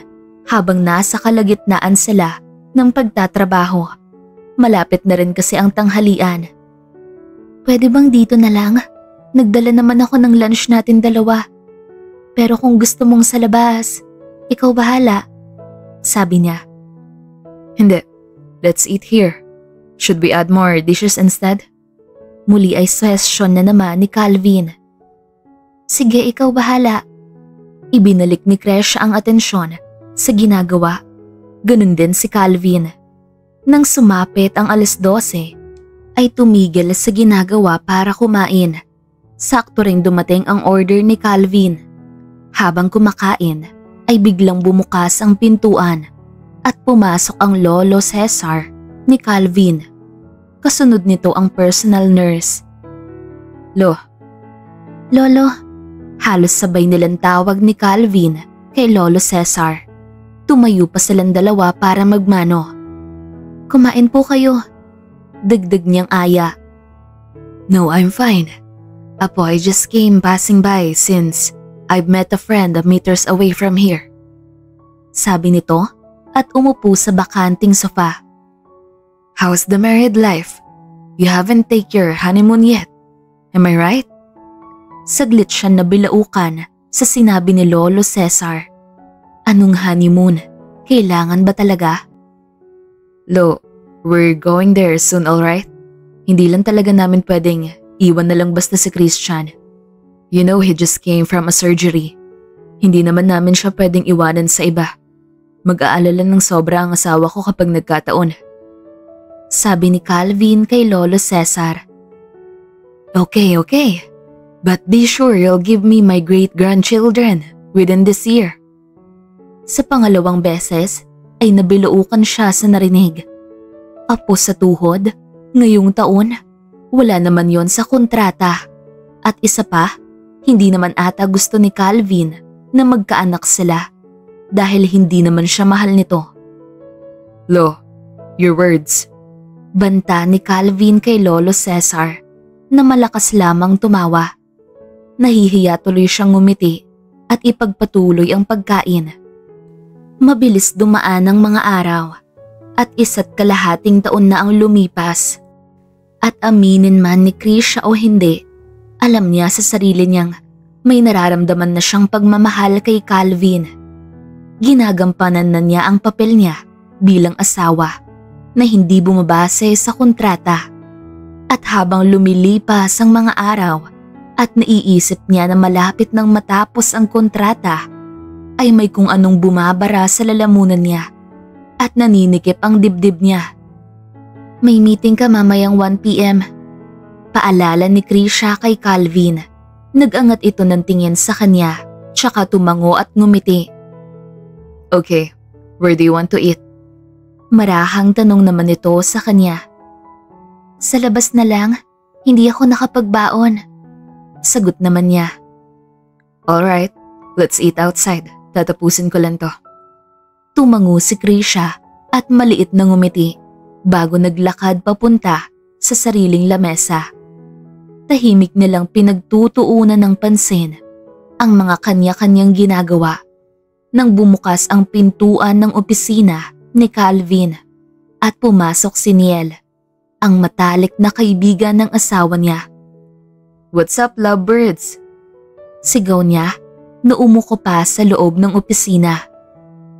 habang nasa kalagitnaan sila ng pagtatrabaho. Malapit na rin kasi ang tanghalian. Pwede bang dito na lang? Nagdala naman ako ng lunch natin dalawa. Pero kung gusto mong sa labas, ikaw bahala. Sabi niya. Hindi. Let's eat here. Should we add more dishes instead? Muli ay suhestyon na naman ni Calvin. Sige, ikaw bahala. Ibinalik ni Krisha ang atensyon sa ginagawa. Ganun din si Calvin. Nang sumapit ang 12:00, ay tumigil sa ginagawa para kumain. Sakto ring dumating ang order ni Calvin. Habang kumakain, ay biglang bumukas ang pintuan at pumasok ang Lolo Cesar ni Calvin. Kasunod nito ang personal nurse. Lolo, halos sabay nilang tawag ni Calvin kay Lolo Cesar. Tumayo pa silang dalawa para magmano. Kumain po kayo. Dagdag niyang aya. No, I'm fine. Apo, I just came passing by since I've met a friend a meters away from here. Sabi nito at umupo sa bakanting sofa. How's the married life? You haven't take your honeymoon yet. Am I right? Saglit siya nabilaukan sa sinabi ni Lolo Cesar. Anong honeymoon? Kailangan ba talaga? Lo, we're going there soon, alright? Hindi lang talaga namin pwedeng iwan na lang basta si Christian. You know, he just came from a surgery. Hindi naman namin siya pwedeng iwanan sa iba. Mag-aalala ng sobra ang asawa ko kapag nagkataon. Sabi ni Calvin kay Lolo Cesar. Okay. But be sure you'll give me my great-grandchildren within this year. Sa pangalawang beses ay nabilaukan siya sa narinig. Apo sa tuhod, ngayong taon, wala naman yon sa kontrata. At isa pa, hindi naman ata gusto ni Calvin na magkaanak sila dahil hindi naman siya mahal nito. Lo, your words. Banta ni Calvin kay Lolo Cesar na malakas lamang tumawa. Nahihiya tuloy siyang ngumiti at ipagpatuloy ang pagkain. Mabilis dumaan ang mga araw at 1.5 taon na ang lumipas. At aminin man ni Krisha o hindi, alam niya sa sarili niyang may nararamdaman na siyang pagmamahal kay Calvin. Ginagampanan na niya ang papel niya bilang asawa na hindi bumabase sa kontrata. At habang lumilipas ang mga araw at naiisip niya na malapit nang matapos ang kontrata, ay may kung anong bumabara sa lalamunan niya at naninikip ang dibdib niya. May meeting ka mamayang 1 PM. Paalala ni Krisha kay Calvin. Nag-angat ito ng tingin sa kanya, tsaka tumango at ngumiti. Okay, where do you want to eat? Marahang tanong naman ito sa kanya. Sa labas na lang, hindi ako nakapagbaon. Sagot naman niya. Alright, let's eat outside. Tatapusin ko lang to. Tumango si Krisha at maliit na ngumiti bago naglakad papunta sa sariling lamesa. Tahimik nilang pinagtutuunan ng pansin ang mga kanya-kanyang ginagawa nang bumukas ang pintuan ng opisina ni Calvin at pumasok si Niel, ang matalik na kaibigan ng asawa niya. What's up, lovebirds? Sigaw niya na umuko pa sa loob ng opisina.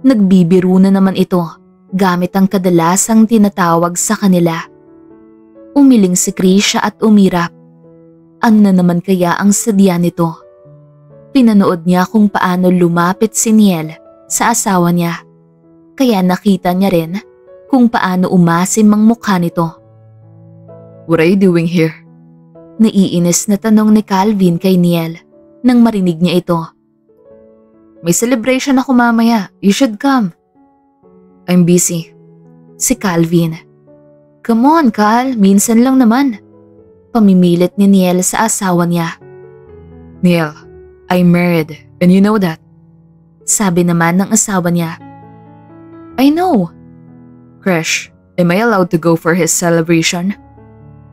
Nagbibiro na naman ito gamit ang kadalasang tinatawag sa kanila. Umiling si Krisha at umirap. Ano na naman kaya ang sadya nito? Pinanood niya kung paano lumapit si Niel sa asawa niya. Kaya nakita niya rin kung paano umasim ang mukha nito. What are you doing here? Naiinis na tanong ni Calvin kay Niel nang marinig niya ito. May celebration ako mamaya. You should come. I'm busy. Si Calvin. Come on, Cal. Minsan lang naman. Pamimilit ni Niel sa asawa niya. Niel, I'm married and you know that. Sabi naman ng asawa niya. I know. Crush, am I allowed to go for his celebration?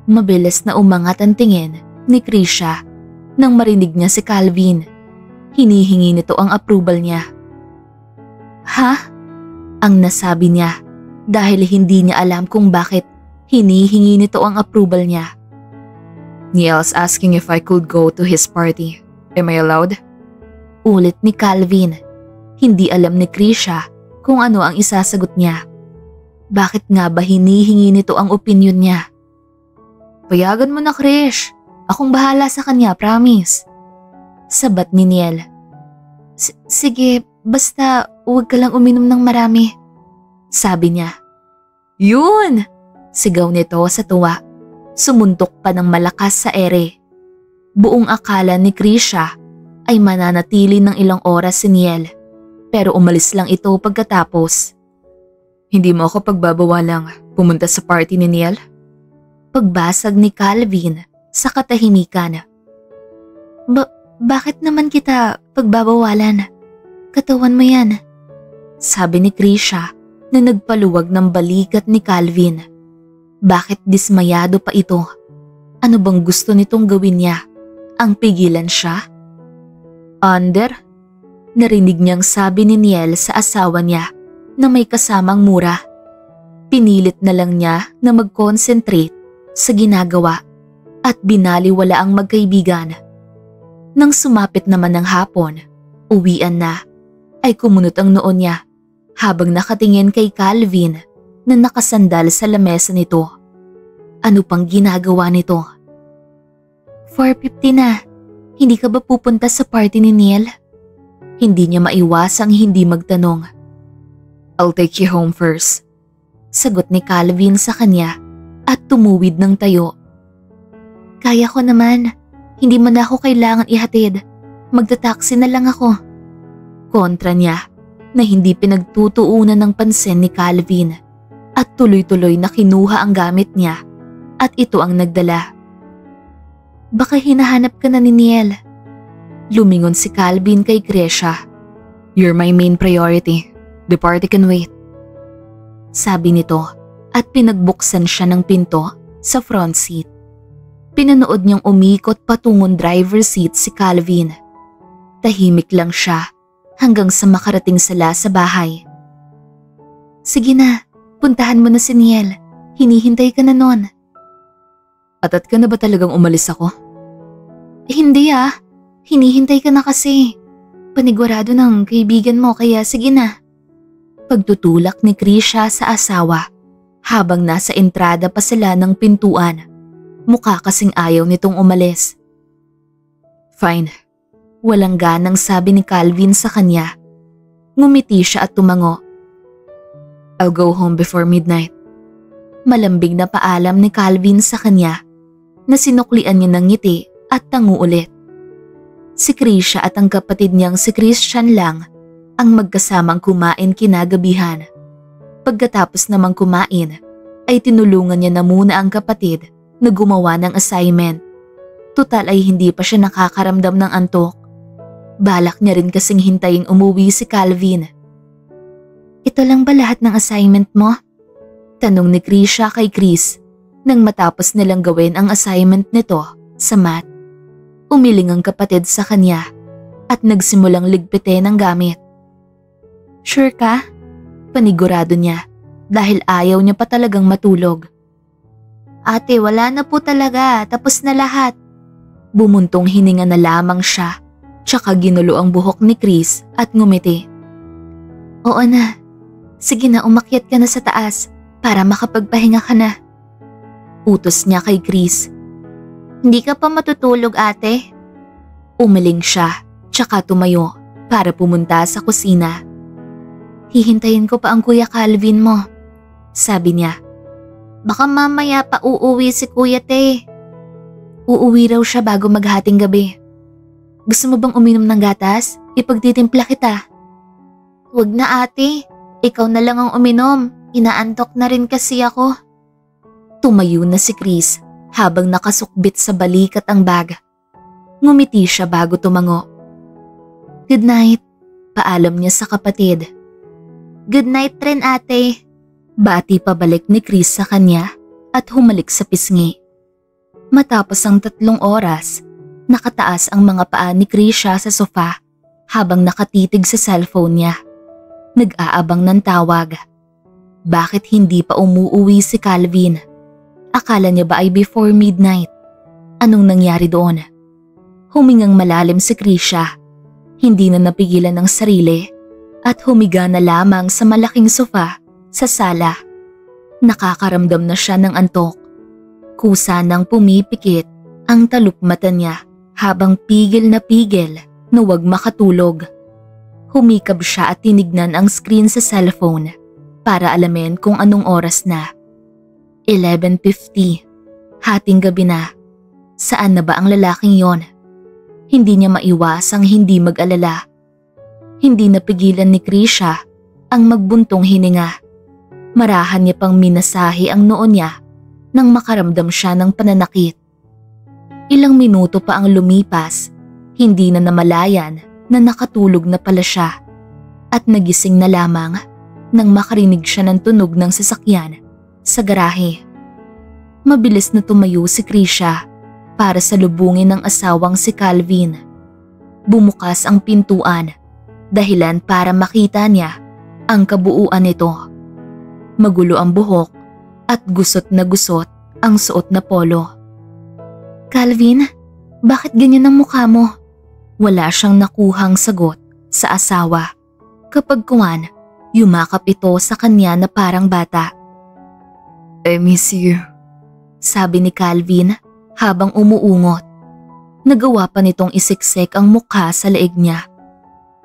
Mabilis na umangat ang tingin ni Krisha nang marinig niya si Calvin. Hinihingi nito ang approval niya. Ha? Ang nasabi niya dahil hindi niya alam kung bakit hinihingi nito ang approval niya. Niel's asking if I could go to his party. Am I allowed? Ulit ni Calvin. Hindi alam ni Krisha kung ano ang isasagot niya. Bakit nga ba hinihingi nito ang opinyon niya? Payagan mo na, Krish. Akong bahala sa kanya, promise. Sabat ni Niel. Sige, basta huwag ka lang uminom ng marami. Sabi niya. Yun! Sigaw nito sa tuwa. Sumuntok pa ng malakas sa ere. Buong akala ni Krisha ay mananatili ng ilang oras si Niel. Pero umalis lang ito pagkatapos. Hindi mo ako pagbabawalang pumunta sa party ni Niel? Pagbasag ni Calvin sa katahimikan. Bakit naman kita pagbabawalan? Katawan mo yan. Sabi ni Krisha na nagpaluwag ng balikat ni Calvin. Bakit dismayado pa ito? Ano bang gusto nitong gawin niya? Ang pigilan siya? Under? Narinig niyang sabi ni Niel sa asawa niya na may kasamang mura. Pinilit na lang niya na mag-concentrate sa ginagawa at binaliwala ang magkaibigan. Nang sumapit naman ng hapon, uwian na, ay kumunot ang noo niya habang nakatingin kay Calvin na nakasandal sa lamesa nito. Ano pang ginagawa nito? 4:50 na. Hindi ka ba pupunta sa party ni Niel? Hindi niya maiwasang hindi magtanong. I'll take you home first. Sagot ni Calvin sa kanya at tumuwid ng tayo. Kaya ko naman. Hindi mo na ako kailangan ihatid. Magta-taxi na lang ako. Kontra niya na hindi pinagtutuunan ng pansin ni Calvin at tuloy-tuloy na kinuha ang gamit niya at ito ang nagdala. Baka hinahanap ka na ni Niel. Lumingon si Calvin kay Krisha. You're my main priority. The party can wait. Sabi nito at pinagbuksan siya ng pinto sa front seat. Pinanood niyang umikot patungong driver's seat si Calvin. Tahimik lang siya hanggang sa makarating sila sa bahay. Sige na, puntahan mo na si Niel. Hinihintay ka na nun. Atat ka na ba talagang umalis ako? Hindi ah, hinihintay ka na kasi. Panigurado ng kaibigan mo kaya sige na. Pagtutulak ni Krisha sa asawa habang nasa entrada pa sila ng pintuan. Mukha kasing ayaw nitong umalis. Fine. Walang ganang sabi ni Calvin sa kanya. Ngumiti siya at tumango. I'll go home before midnight. Malambing na paalam ni Calvin sa kanya na sinuklian niya ng ngiti at tango ulit. Si Krisha at ang kapatid niyang si Christian lang ang magkasamang kumain kinagabihan. Pagkatapos namang kumain ay tinulungan niya na muna ang kapatid na gumawa ng assignment. Tutal ay hindi pa siya nakakaramdam ng antok. Balak niya rin kasing hintayin umuwi si Calvin. Ito lang ba lahat ng assignment mo? Tanong ni Krisha kay Chris nang matapos nilang gawin ang assignment nito sa math. Umiling ang kapatid sa kanya at nagsimulang ligpitin ang gamit. Sure ka? Panigurado niya dahil ayaw niya pa talagang matulog. Ate, wala na po talaga. Tapos na lahat. Bumuntong hininga na lamang siya. Tsaka ginulo ang buhok ni Chris at ngumiti. Oo na. Sige na, umakyat ka na sa taas para makapagpahinga ka na. Utos niya kay Chris. Hindi ka pa matutulog, ate? Umiling siya, tsaka tumayo para pumunta sa kusina. Hihintayin ko pa ang Kuya Calvin mo, sabi niya. Baka mamaya pa uuwi si Kuya Te. Uuwi raw siya bago maghating gabi. Gusto mo bang uminom ng gatas? Ipagtitimpla kita. Huwag na ate, ikaw na lang ang uminom. Inaantok na rin kasi ako. Tumayo na si Chris habang nakasukbit sa balikat ang bag. Ngumiti siya bago tumango. Good night, paalam niya sa kapatid. Good night rin ate. Bati pabalik ni Chris sa kanya at humalik sa pisngi. Matapos ang 3 oras, nakataas ang mga paa ni Krisha sa sofa habang nakatitig sa cellphone niya. Nag-aabang ng tawag. Bakit hindi pa umuuwi si Calvin? Akala niya ba ay before midnight? Anong nangyari doon? Humingang malalim si Krisha. Hindi na napigilan ng sarili at humiga na lamang sa malaking sofa sa sala. Nakakaramdam na siya ng antok. Kusa nang pumipikit ang talukmata niya habang pigil na huwag makatulog. Humikab siya at tinignan ang screen sa cellphone para alamin kung anong oras na. 11:50. Hating gabi na. Saan na ba ang lalaking yon? Hindi niya maiwasang hindi mag-alala. Hindi napigilan ni Krisha ang magbuntong hininga. Marahan niya pang minasahe ang noo niya nang makaramdam siya ng pananakit. Ilang minuto pa ang lumipas, hindi na namalayan na nakatulog na pala siya at nagising na lamang nang makarinig siya ng tunog ng sasakyan sa garahe. Mabilis na tumayo si Krisha para salubungin ang asawang si Calvin. Bumukas ang pintuan, dahilan para makita niya ang kabuuan nito. Magulo ang buhok at gusot na gusot ang suot na polo. "Calvin, bakit ganyan ang mukha mo?" Wala siyang nakuhang sagot sa asawa. Kapag kuwan, yumakap ito sa kanya na parang bata. "I miss you," sabi ni Calvin habang umuungot. Nagawa pa nitong isiksik ang mukha sa leeg niya.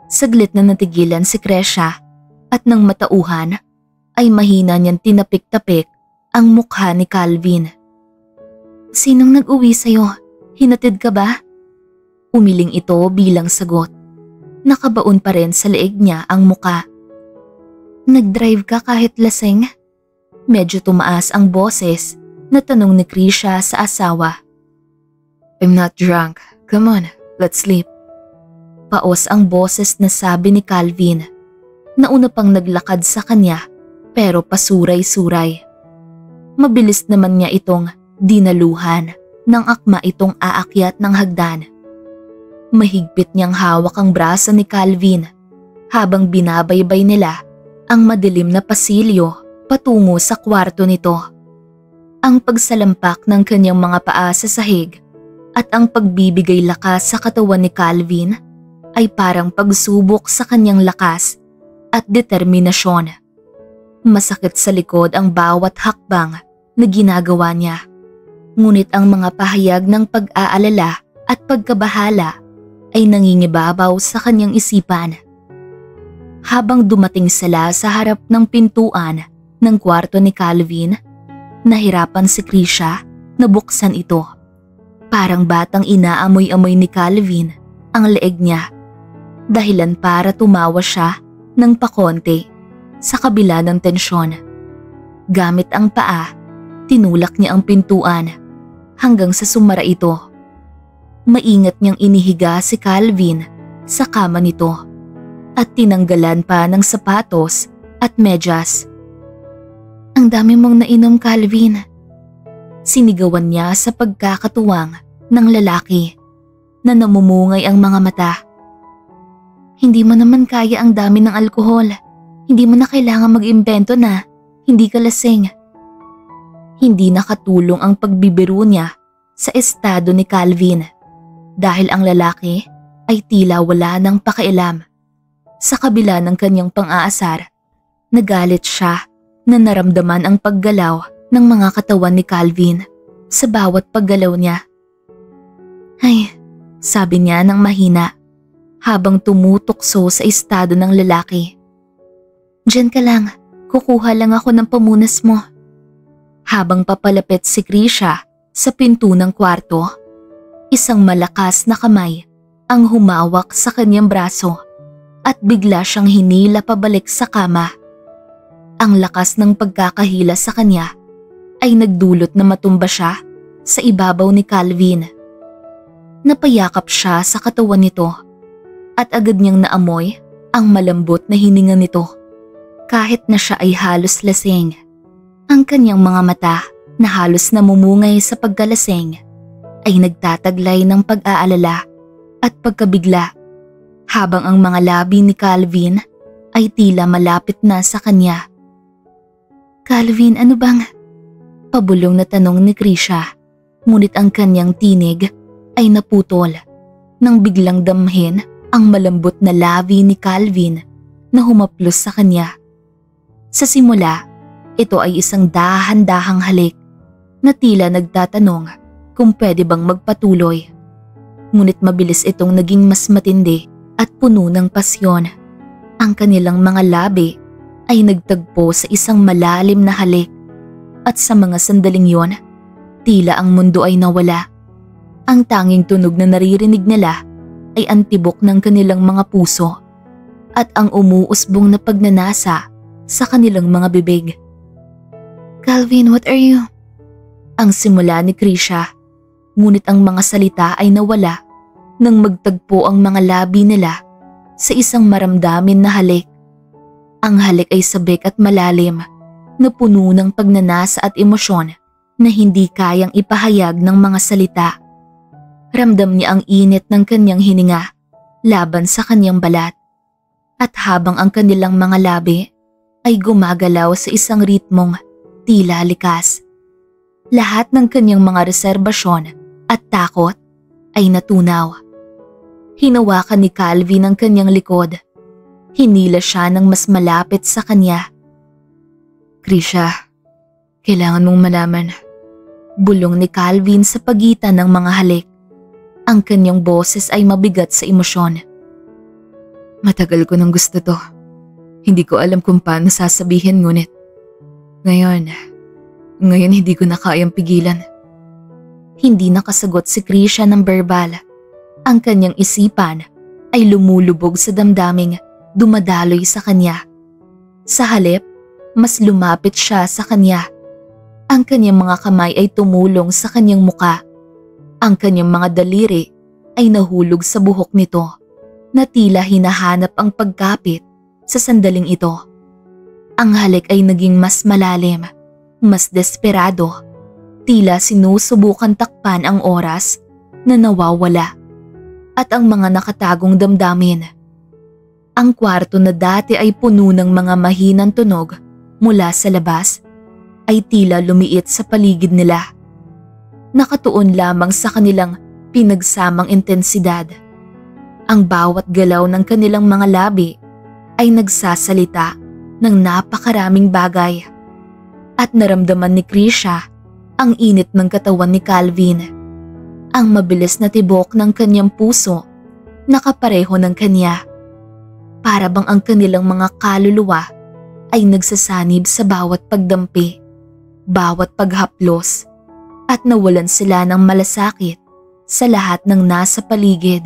Saglit na natigilan si Krisha at nang matauhan ay mahina niyang tinapik-tapik ang mukha ni Calvin. "Sinong nag-uwi sa'yo? Hinatid ka ba?" Umiling ito bilang sagot. Nakabaon pa rin sa leeg niya ang muka. "Nag-drive ka kahit lasing?" Medyo tumaas ang boses na tanong ni Krisha sa asawa. "I'm not drunk. Come on, let's sleep." Paos ang boses na sabi ni Calvin. Nauna pang naglakad sa kanya pero pasuray-suray. Mabilis naman niya itong dinaluhan nang akma itong aakyat ng hagdan. Mahigpit niyang hawak ang braso ni Calvin habang binabaybay nila ang madilim na pasilyo patungo sa kwarto nito. Ang pagsalampak ng kanyang mga paa sa sahig at ang pagbibigay lakas sa katawan ni Calvin ay parang pagsubok sa kanyang lakas at determinasyon. Masakit sa likod ang bawat hakbang na ginagawa niya. Ngunit ang mga pahayag ng pag-aalala at pagkabahala ay nangingibabaw sa kanyang isipan. Habang dumating sila sa harap ng pintuan ng kwarto ni Calvin, nahirapan si Krisha na buksan ito. Parang batang inaamoy-amoy ni Calvin ang leeg niya, dahilan para tumawa siya ng pakonti sa kabila ng tensyon. Gamit ang paa, tinulak niya ang pintuan hanggang sa sumara ito. Maingat niyang inihiga si Calvin sa kama nito at tinanggalan pa ng sapatos at medyas. "Ang dami mong nainom, Calvin." Sinigawan niya sa pagkakatuwang ng lalaki na namumungay ang mga mata. "Hindi mo naman kaya ang dami ng alkohol. Hindi mo na kailangan mag-imbento na hindi ka lasing." Hindi nakatulong ang pagbibiro niya sa estado ni Calvin dahil ang lalaki ay tila wala ng pakialam. Sa kabila ng kanyang pang-aasar, nagalit siya na naramdaman ang paggalaw ng mga katawan ni Calvin sa bawat paggalaw niya. "Ay," sabi niya ng mahina habang tumutokso sa estado ng lalaki. "Diyan ka lang, kukuha lang ako ng pamunas mo." Habang papalapit si Krisha sa pinto ng kwarto, isang malakas na kamay ang humawak sa kanyang braso at bigla siyang hinila pabalik sa kama. Ang lakas ng pagkakahila sa kanya ay nagdulot na matumba siya sa ibabaw ni Calvin. Napayakap siya sa katawan nito at agad niyang naamoy ang malambot na hininga nito kahit na siya ay halos lasing. Ang kanyang mga mata na halos namumungay sa pagkalasing ay nagtataglay ng pag-aalala at pagkabigla habang ang mga labi ni Calvin ay tila malapit na sa kanya. "Calvin, ano bang?" Pabulong na tanong ni Krisha, ngunit ang kanyang tinig ay naputol nang biglang damhin ang malambot na labi ni Calvin na humaplos sa kanya. Sa simula, ito ay isang dahan-dahang halik na tila nagtatanong kung pwede bang magpatuloy. Ngunit mabilis itong naging mas matindi at puno ng pasyon. Ang kanilang mga labi ay nagtagpo sa isang malalim na halik at sa mga sandaling yon, tila ang mundo ay nawala. Ang tanging tunog na naririnig nila ay ang tibok ng kanilang mga puso at ang umuusbong na pagnanasa sa kanilang mga bibig. "Calvin, what are you?" Ang simula ni Krisha, ngunit ang mga salita ay nawala nang magtagpo ang mga labi nila sa isang maramdamin na halik. Ang halik ay sabik at malalim na puno ng pagnanasa at emosyon na hindi kayang ipahayag ng mga salita. Ramdam niya ang init ng kanyang hininga laban sa kanyang balat. At habang ang kanilang mga labi ay gumagalaw sa isang ritmong tila likas, lahat ng kanyang mga reserbasyon at takot ay natunaw. Hinawakan ni Calvin ang kanyang likod. Hinila siya ng mas malapit sa kanya. "Krisha, kailangan mong malaman." Bulong ni Calvin sa pagitan ng mga halik. Ang kanyang boses ay mabigat sa emosyon. "Matagal ko nang gusto to. Hindi ko alam kung paano sasabihin, ngunit ngayon hindi ko na kayang pigilan." Hindi nakasagot si Krisha ng verbal. Ang kanyang isipan ay lumulubog sa damdaming dumadaloy sa kanya. Sa halip, mas lumapit siya sa kanya. Ang kanyang mga kamay ay tumulong sa kanyang muka. Ang kanyang mga daliri ay nahulog sa buhok nito na tila hinahanap ang pagkapit sa sandaling ito. Ang halik ay naging mas malalim, mas desperado. Tila sinusubukan takpan ang oras na nawawala at ang mga nakatagong damdamin. Ang kwarto na dati ay puno ng mga mahinang tunog mula sa labas ay tila lumiit sa paligid nila. Nakatuon lamang sa kanilang pinagsamang intensidad. Ang bawat galaw ng kanilang mga labi ay nagsasalita ng napakaraming bagay. At naramdaman ni Krisha ang init ng katawan ni Calvin. Ang mabilis na tibok ng kanyang puso nakapareho ng kanya. Para bang ang kanilang mga kaluluwa ay nagsasanib sa bawat pagdampi, bawat paghaplos, at nawalan sila ng malasakit sa lahat ng nasa paligid.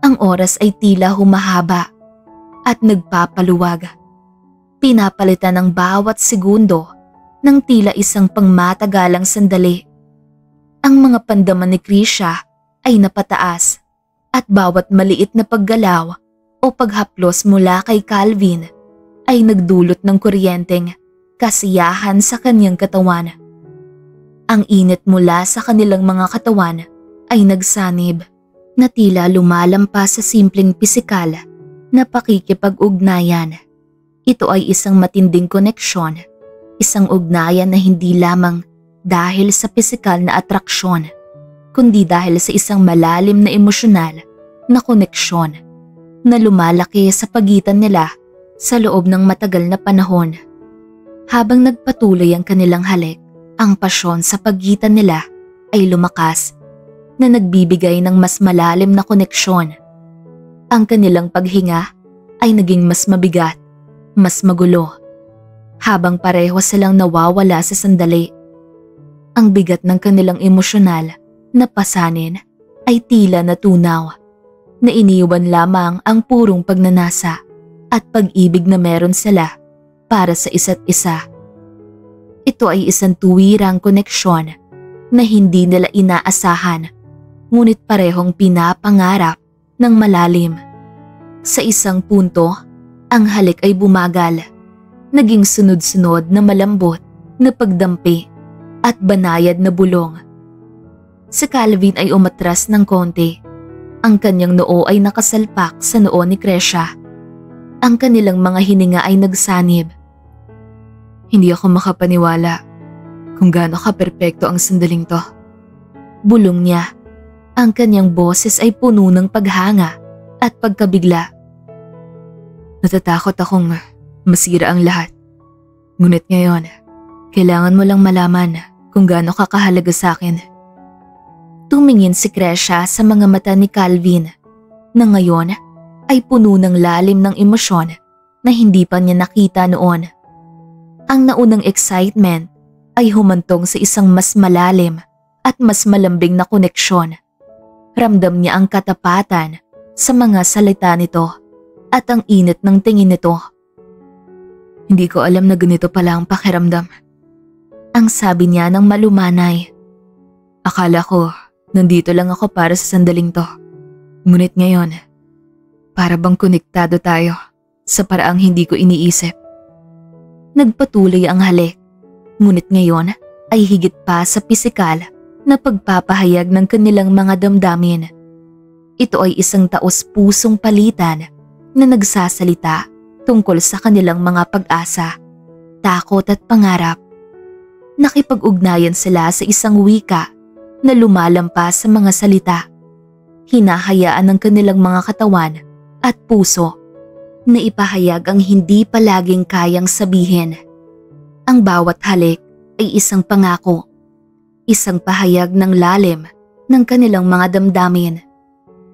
Ang oras ay tila humahaba at nagpapaluwag. Pinapalitan ng bawat segundo ng tila isang pangmatagalang sandali. Ang mga pandaman ni Krisha ay napataas at bawat maliit na paggalaw o paghaplos mula kay Calvin ay nagdulot ng kuryenteng kasiyahan sa kanyang katawan. Ang init mula sa kanilang mga katawan ay nagsanib na tila lumalampas sa simpleng pisikal na pakikipag-ugnayan. Ito ay isang matinding koneksyon, isang ugnayan na hindi lamang dahil sa pisikal na atraksyon, kundi dahil sa isang malalim na emosyonal na koneksyon na lumalaki sa pagitan nila sa loob ng matagal na panahon. Habang nagpatuloy ang kanilang halik, ang pasyon sa pagitan nila ay lumakas na nagbibigay ng mas malalim na koneksyon. Ang kanilang paghinga ay naging mas mabigat, mas magulo, habang pareho silang nawawala sa sandali. Ang bigat ng kanilang emosyonal na pasanin ay tila natunaw, na iniwan lamang ang purong pagnanasa at pag-ibig na meron sila para sa isa't isa. Ito ay isang tuwirang koneksyon na hindi nila inaasahan, ngunit parehong pinapangarap ng malalim. Sa isang punto, ang halik ay bumagal, naging sunod-sunod na malambot na pagdampi at banayad na bulong. Si Calvin ay umatras ng konti. Ang kanyang noo ay nakasalpak sa noo ni Krisha. Ang kanilang mga hininga ay nagsanib. "Hindi ako makapaniwala kung gaano ka-perpekto ang sandaling to." Bulong niya. Ang kanyang boses ay puno ng paghanga at pagkabigla. Natatakot akong masira ang lahat. Ngunit ngayon, kailangan mo lang malaman kung gaano ka kahalaga sa akin. Tumingin si Krisha sa mga mata ni Calvin na ngayon ay puno ng lalim ng emosyon na hindi pa niya nakita noon. Ang naunang excitement ay humantong sa isang mas malalim at mas malambing na koneksyon. Ramdam niya ang katapatan sa mga salita nito at ang init ng tingin nito. Hindi ko alam na ganito pala ang pakiramdam. Ang sabi niya ng malumanay. Akala ko nandito lang ako para sa sandaling to. Ngunit ngayon, para bang konektado tayo sa paraang hindi ko iniisip. Nagpatuloy ang halik, ngunit ngayon ay higit pa sa pisikal na pagpapahayag ng kanilang mga damdamin. Ito ay isang taos-pusong palitan na nagsasalita tungkol sa kanilang mga pag-asa, takot at pangarap. Nakipag-ugnayan sila sa isang wika na lumalampas sa mga salita. Hinahayaan ng kanilang mga katawan at puso na ipahayag ang hindi palaging kayang sabihin. Ang bawat halik ay isang pangako, isang pahayag ng lalim ng kanilang mga damdamin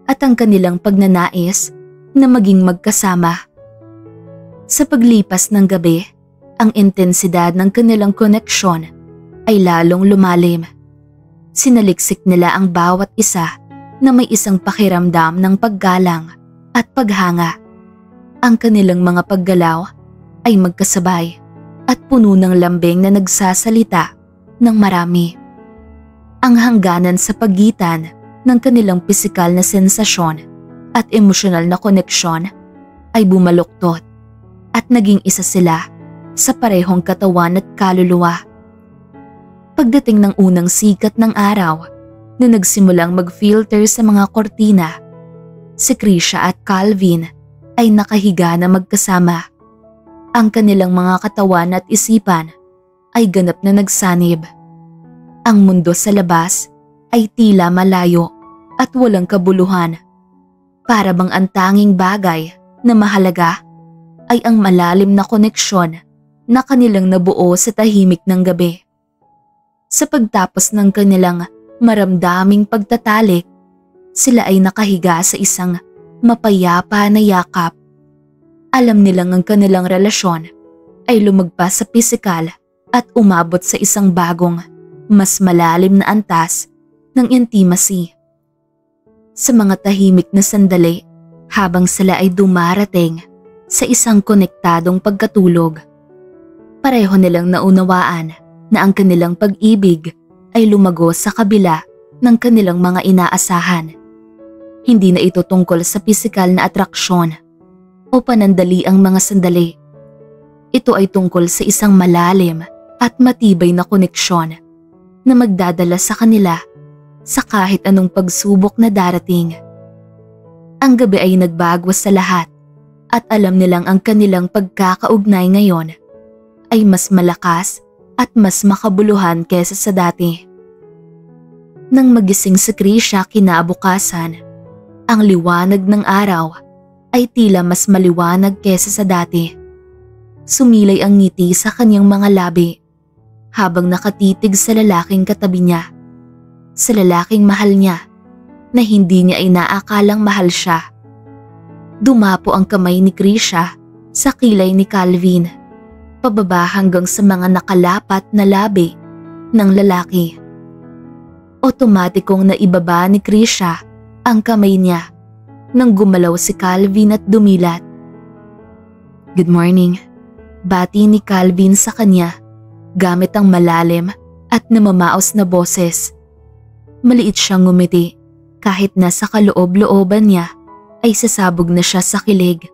at ang kanilang pagnanais na maging magkasama. Sa paglipas ng gabi, ang intensidad ng kanilang koneksyon ay lalong lumalim. Sinaliksik nila ang bawat isa na may isang pakiramdam ng paggalang at paghanga. Ang kanilang mga paggalaw ay magkasabay at puno ng lambing na nagsasalita ng marami. Ang hangganan sa pagitan ng kanilang pisikal na sensasyon at emosyonal na koneksyon ay bumaluktot at naging isa sila sa parehong katawan at kaluluwa. Pagdating ng unang sikat ng araw na nagsimulang mag-filter sa mga kortina, si Krisha at Calvin ay nakahiga na magkasama. Ang kanilang mga katawan at isipan ay ganap na nagsanib. Ang mundo sa labas ay tila malayo at walang kabuluhan. Para bang ang tanging bagay na mahalaga ay ang malalim na koneksyon na kanilang nabuo sa tahimik ng gabi. Sa pagtapos ng kanilang maramdaming pagtatalik, sila ay nakahiga sa isang mapayapa na yakap. Alam nilang ang kanilang relasyon ay lumagpas sa pisikal at umabot sa isang bagong, mas malalim na antas ng intimacy. Sa mga tahimik na sandali, habang sila ay dumarating sa isang konektadong pagkatulog, pareho nilang naunawaan na ang kanilang pag-ibig ay lumago sa kabila ng kanilang mga inaasahan. Hindi na ito tungkol sa pisikal na atraksyon o panandali ang mga sandali. Ito ay tungkol sa isang malalim at matibay na koneksyon na magdadala sa kanila sa kahit anong pagsubok na darating. Ang gabi ay nagbago sa lahat at alam nilang ang kanilang pagkakaugnay ngayon ay mas malakas at mas makabuluhan kesa sa dati. Nang magising si Krisha kinabukasan, ang liwanag ng araw ay tila mas maliwanag kesa sa dati. Sumilay ang ngiti sa kanyang mga labi habang nakatitig sa lalaking katabi niya, sa lalaking mahal niya na hindi niya inaakalang mahal siya. Dumapo ang kamay ni Krisha sa kilay ni Calvin, pababa hanggang sa mga nakalapat na labi ng lalaki. Otomatikong naibaba ni Krisha ang kamay niya nang gumalaw si Calvin at dumilat. Good morning. Bati ni Calvin sa kanya gamit ang malalim at namamaos na boses. Maliit siyang ngumiti kahit nasa kaloob-looban niya ay sasabog na siya sa kilig.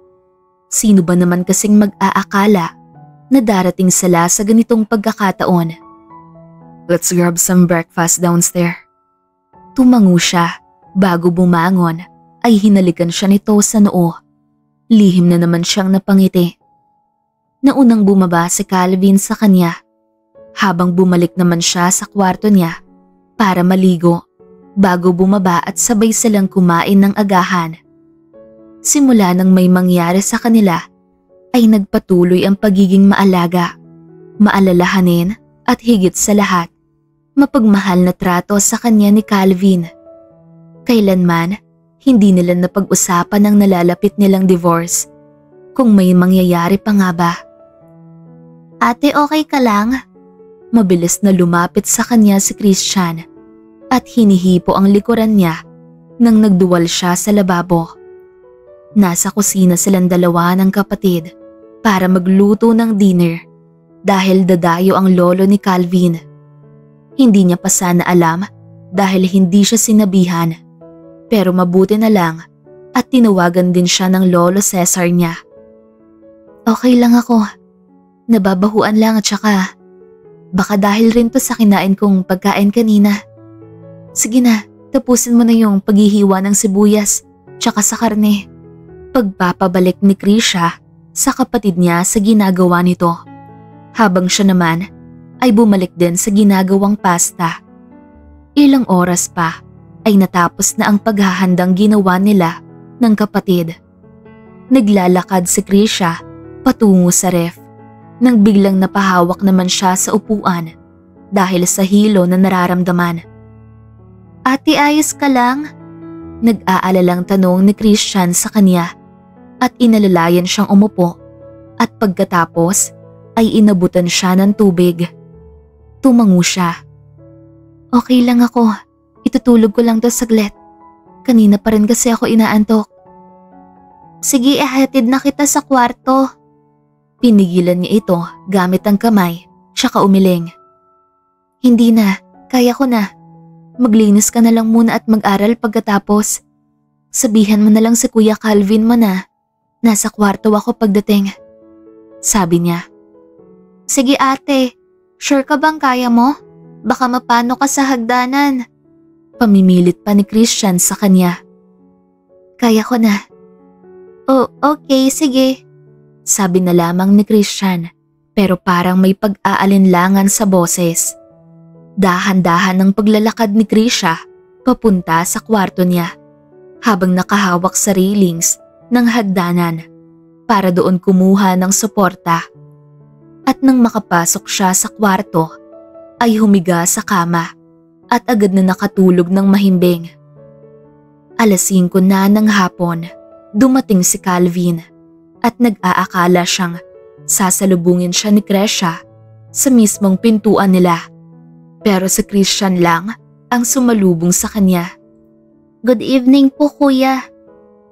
Sino ba naman kasing mag-aakala na darating sila sa ganitong pagkakataon? Let's grab some breakfast downstairs. Tumango siya. Bago bumangon ay hinalikan siya nito sa noo. Lihim na naman siyang napangiti. Naunang bumaba si Calvin sa kanya habang bumalik naman siya sa kwarto niya para maligo bago bumaba at sabay silang kumain ng agahan. Simula nang may mangyari sa kanila, ay nagpatuloy ang pagiging maalaga, maalalahanin at higit sa lahat, mapagmahal na trato sa kanya ni Calvin. Kailanman, hindi nila napag-usapan ang nalalapit nilang divorce. Kung may mangyayari pa nga ba. Ate, okay ka lang? Mabilis na lumapit sa kanya si Christian at hinihipo ang likuran niya nang nagduwal siya sa lababo. Nasa kusina silang dalawa ng kapatid para magluto ng dinner dahil dadayo ang lolo ni Calvin. Hindi niya pa sana alam dahil hindi siya sinabihan. Pero mabuti na lang at tinawagan din siya ng lolo Cesar niya. Okay lang ako. Nababahuan lang at saka baka dahil rin to sa kinain kong pagkain kanina. Sige na, tapusin mo na yung paghihiwa ng sibuyas tsaka sa karne. Pagpapabalik ni Krisha sa kapatid niya sa ginagawa nito. Habang siya naman ay bumalik din sa ginagawang pasta. Ilang oras pa ay natapos na ang paghahandang ginawa nila ng kapatid. Naglalakad si Krisha patungo sa ref nang biglang napahawak naman siya sa upuan dahil sa hilo na nararamdaman. Ate, ayos ka lang? Nag-aalalang tanong ni Christian sa kanya at inalalayan siyang umupo at pagkatapos ay inabutan siya ng tubig. Tumango siya. Okay lang ako. Itutulog ko lang to saglit. Kanina pa rin kasi ako inaantok. Sige, ihatid na kita sa kwarto. Pinigilan niya ito gamit ang kamay, tsaka umiling. Hindi na, kaya ko na. Maglinis ka na lang muna at mag-aral pagkatapos. Sabihan mo na lang si Kuya Calvin mo na nasa kwarto ako pagdating. Sabi niya. Sige ate, sure ka bang kaya mo? Baka mapano ka sa hagdanan. Pamimilit pa ni Christian sa kanya. Kaya ko na. Oh, okay, sige. Sabi na lamang ni Christian pero parang may pag-aalinlangan sa boses. Dahan-dahan ang paglalakad ni Krisha papunta sa kwarto niya habang nakahawak sa railings ng hagdanan para doon kumuha ng suporta. At nang makapasok siya sa kwarto ay humiga sa kama at agad na nakatulog ng mahimbing. 5:00 na ng hapon, dumating si Calvin at nag-aakala siyang sasalubungin siya ni Krisha sa mismong pintuan nila. Pero si Christian lang ang sumalubong sa kanya. Good evening po kuya.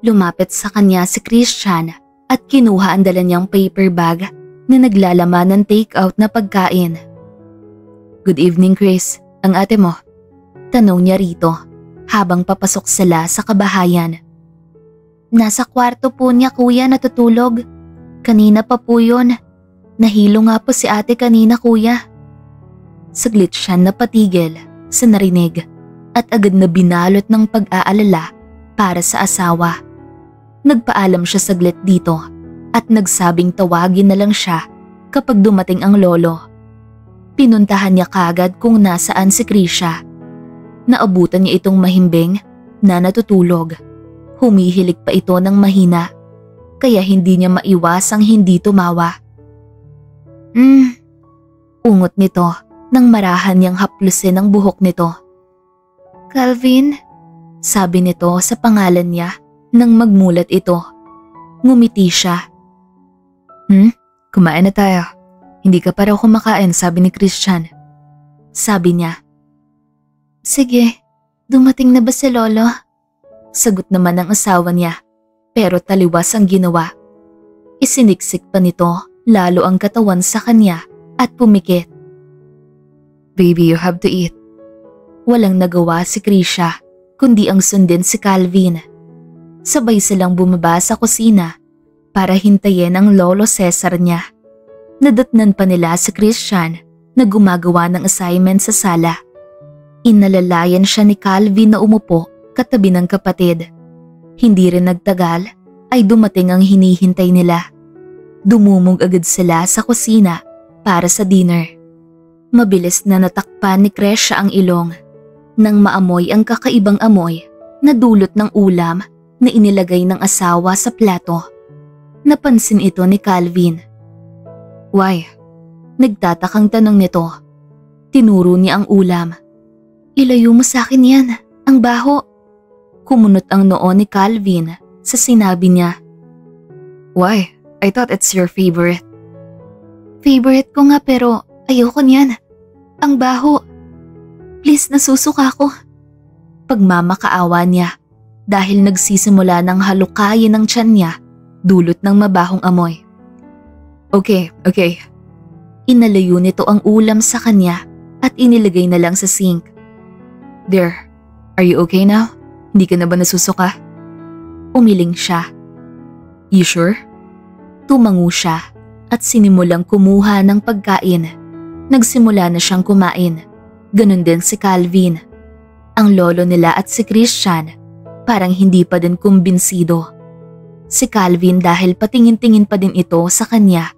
Lumapit sa kanya si Christian at kinuha ang dala niyang paper bag na naglalaman ng take-out na pagkain. Good evening Chris, ang ate mo? Tanong niya rito habang papasok sila sa kabahayan. Nasa kwarto po niya kuya natutulog. Kanina pa po yun. Nahilo nga po si ate kanina kuya. Saglit siya napatigil sa narinig at agad na binalot ng pag-aalala para sa asawa. Nagpaalam siya saglit dito at nagsabing tawagin na lang siya kapag dumating ang lolo. Pinuntahan niya kagad kung nasaan si Krisha. Naabutan niya itong mahimbing na natutulog. Humihilig pa ito ng mahina kaya hindi niya maiwasang hindi tumawa. Ungot nito nang marahan niyang haplusin ang buhok nito. Calvin, sabi nito sa pangalan niya nang magmulat ito. Ngumiti siya. Kumain na tayo. Hindi ka pa raw kumakain, sabi ni Christian. Sabi niya. Sige, dumating na ba si lolo? Sagot naman ng asawa niya, pero taliwas ang ginawa. Isiniksik pa nito lalo ang katawan sa kanya at pumikit. Baby, you have to eat. Walang nagawa si Krisha kundi ang sundin si Calvin. Sabay silang bumaba sa kusina para hintayin ang lolo Cesar niya. Nadatnan pa nila si Christian na gumagawa ng assignment sa sala. Inalalayan siya ni Calvin na umupo katabi ng kapatid. Hindi rin nagtagal ay dumating ang hinihintay nila. Dumumog agad sila sa kusina para sa dinner. Mabilis na natakpan ni Krisha ang ilong nang maamoy ang kakaibang amoy na dulot ng ulam na inilagay ng asawa sa plato. Napansin ito ni Calvin. Why? Nagtatakang tanong nito. Tinuro niya ang ulam. Ilayo mo sa akin yan, ang baho. Kumunot ang noo ni Calvin sa sinabi niya. Why? I thought it's your favorite. Favorite ko nga pero ayoko niyan. Ang baho. Please, nasusuka ko. Pagmamakaawa niya dahil nagsisimula ng halukayin ng tiyan niya dulot ng mabahong amoy. Okay. Inalayo nito ang ulam sa kanya at inilagay na lang sa sink. There, are you okay now? Hindi ka na ba nasusuka? Umiling siya. You sure? Tumango siya at sinimulang kumuha ng pagkain. Nagsimula na siyang kumain. Ganon din si Calvin. Ang lolo nila at si Christian parang hindi pa din kumbinsido. Si Calvin dahil patingin-tingin pa din ito sa kanya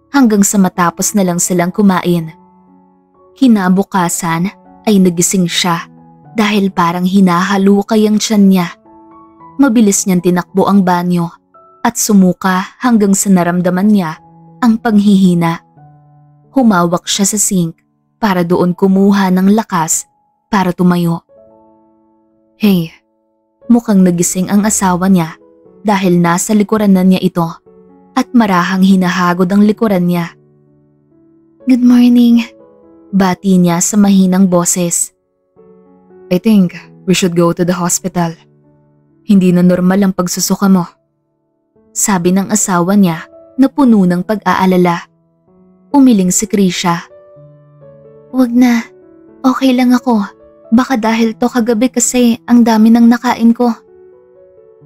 hanggang sa matapos na lang silang kumain. Kinabukasan ay nagising siya dahil parang hinahalukay ang tiyan niya. Mabilis niyang tinakbo ang banyo at sumuka hanggang sa naramdaman niya ang panghihina. Humawak siya sa sink para doon kumuha ng lakas para tumayo. Hey, mukhang nagising ang asawa niya dahil nasa likuran na niya ito at marahang hinahagod ang likuran niya. Good morning, bati niya sa mahinang boses. I think we should go to the hospital. Hindi na normal ang pagsusuka mo. Sabi ng asawa niya na puno ng pag-aalala. Umiling si Krisha. Wag na, okay lang ako. Baka dahil to kagabi kasi ang dami ng nakain ko.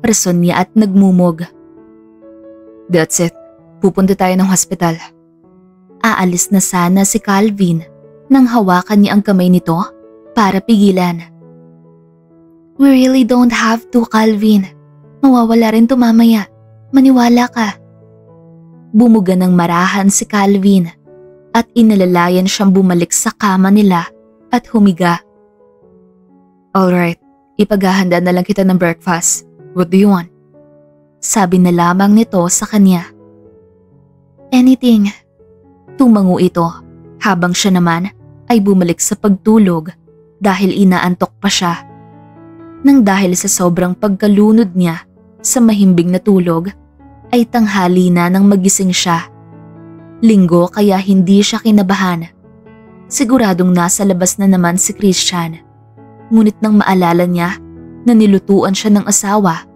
Rason niya at nagmumog. That's it, pupunta tayo ng hospital. Aalis na sana si Calvin nang hawakan niya ang kamay nito para pigilan. We really don't have to, Calvin. Mawawala rin to mamaya. Maniwala ka. Bumuga ng marahan si Calvin at inalalayan siyang bumalik sa kama nila at humiga. Alright, ipaghahanda na lang kita ng breakfast. What do you want? Sabi na lamang nito sa kanya. Anything. Tumango ito habang siya naman ay bumalik sa pagtulog dahil inaantok pa siya. Nang dahil sa sobrang pagkalunod niya sa mahimbing na tulog, ay tanghali na nang magising siya. Linggo kaya hindi siya kinabahan. Siguradong nasa labas na naman si Christian. Ngunit nang maalala niya na nilutuan siya ng asawa,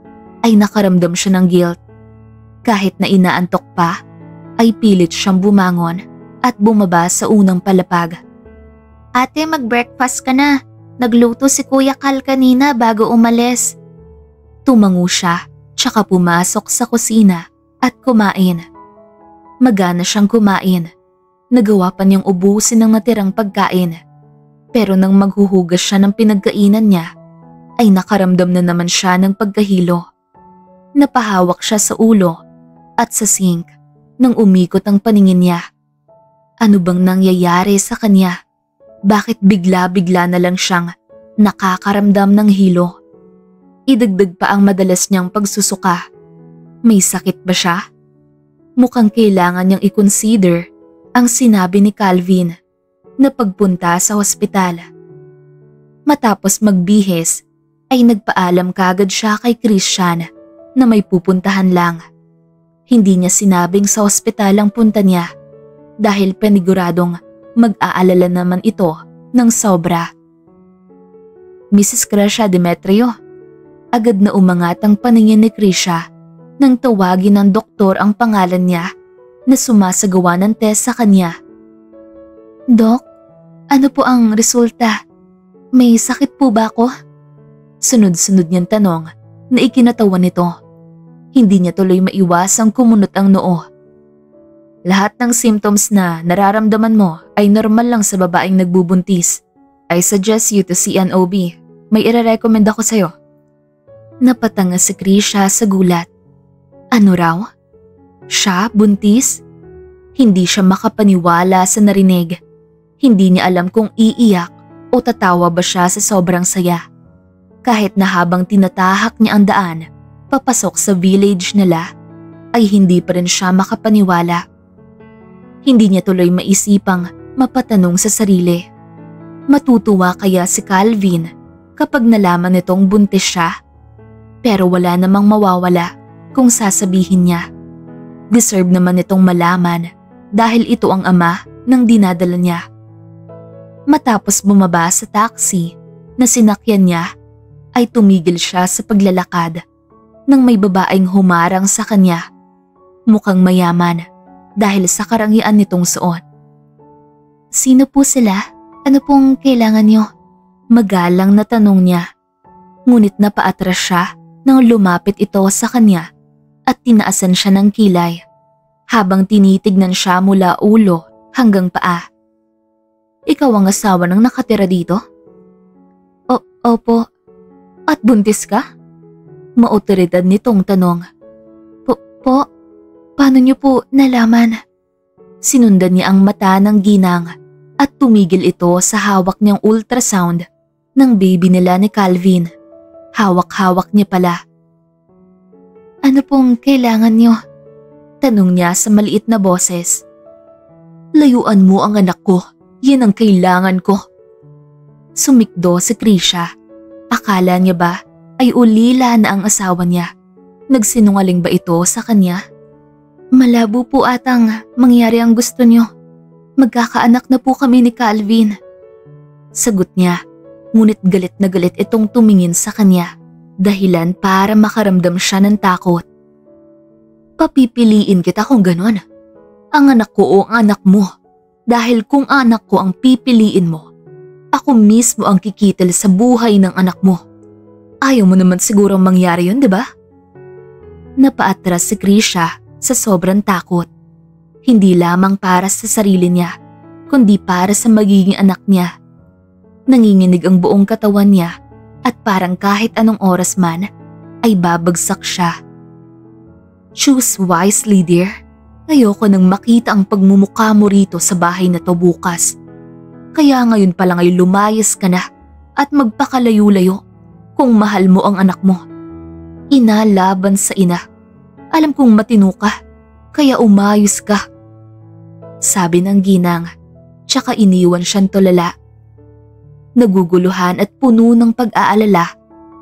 ay nakaramdam siya ng guilt. Kahit na inaantok pa, ay pilit siyang bumangon at bumaba sa unang palapag. Ate, mag-breakfast ka na. Nagluto si Kuya Cal kanina bago umalis. Tumango siya, tsaka pumasok sa kusina at kumain. Magana siyang kumain. Nagawa pa niyang ubusin ng natirang pagkain. Pero nang maghuhugas siya ng pinagkainan niya, ay nakaramdam na naman siya ng pagkahilo. Napahawak siya sa ulo at sa sink nang umikot ang paningin niya. Ano bang nangyayari sa kanya? Bakit bigla-bigla na lang siyang nakakaramdam ng hilo? Idagdag pa ang madalas niyang pagsusuka. May sakit ba siya? Mukhang kailangan niyang i-consider ang sinabi ni Calvin na pagpunta sa ospital. Matapos magbihis, ay nagpaalam kagad siya kay Christian na may pupuntahan lang. Hindi niya sinabing sa ospital ang punta niya dahil paniguradong mag-aalala naman ito ng sobra. Mrs. Krisha Demetrio, agad na umangat ang paningin ni Krisha nang tawagin ng doktor ang pangalan niya na sumasagawa ng test sa kanya. Dok, ano po ang resulta? May sakit po ba ako? Sunod-sunod niyang tanong na ikinatawan nito. Hindi niya tuloy maiwasang kumunot ang noo. Lahat ng symptoms na nararamdaman mo ay normal lang sa babaeng nagbubuntis. I suggest you to see an OB. May ire-recommend ako sa'yo. Napatanga si Krisha sa gulat. Ano raw? Siya buntis? Hindi siya makapaniwala sa narinig. Hindi niya alam kung iiyak o tatawa ba siya sa sobrang saya. Kahit na habang tinatahak niya ang daan, papasok sa village nila, ay hindi pa rin siya makapaniwala. Hindi niya tuloy maisipang mapatanong sa sarili. Matutuwa kaya si Calvin kapag nalaman nitong buntis siya? Pero wala namang mawawala kung sasabihin niya. Deserve naman itong malaman dahil ito ang ama ng dinadala niya. Matapos bumaba sa taxi na sinakyan niya, ay tumigil siya sa paglalakad nang may babaeng humarang sa kanya. Mukhang mayaman dahil sa karangyaan nitong suot. "Sino po sila? Ano pong kailangan niyo?" Magalang na tanong niya. Ngunit napaatras siya nang lumapit ito sa kanya at tinaasan siya ng kilay habang tinitignan siya mula ulo hanggang paa. "Ikaw ang asawa ng nakatira dito?" Opo. At buntis ka?" Maotoridad nitong tanong. Po, paano niyo po nalaman?" Sinundan niya ang mata ng ginang at tumigil ito sa hawak niyang ultrasound ng baby nila ni Calvin. Hawak-hawak niya pala. "Ano pong kailangan niyo?" Tanong niya sa maliit na boses. "Layuan mo ang anak ko, yan ang kailangan ko." Sumikdo si Krisha. Akala niya ba ay ulila na ang asawa niya? Nagsinungaling ba ito sa kanya? "Malabo po atang mangyari ang gusto niyo. Magkakaanak na po kami ni Calvin." Sagot niya, ngunit galit na galit itong tumingin sa kanya, dahilan para makaramdam siya ng takot. "Papipiliin kita kung ganon. Ang anak ko o ang anak mo. Dahil kung anak ko ang pipiliin mo, ako mismo ang kikitil sa buhay ng anak mo. Ayaw mo naman sigurong mangyari yun, di ba?" Napaatras si Krisha sa sobrang takot. Hindi lamang para sa sarili niya, kundi para sa magiging anak niya. Nanginginig ang buong katawan niya at parang kahit anong oras man ay babagsak siya. "Choose wisely, dear. Ayoko nang makita ang pagmumukha mo rito sa bahay na to bukas. Kaya ngayon pa lang ay lumayas ka na at magpakalayo-layo kung mahal mo ang anak mo. Ina laban sa ina. Alam kong matino ka, kaya umayos ka." Sabi ng ginang, tsaka iniwan siyang tulala. Naguguluhan at puno ng pag-aalala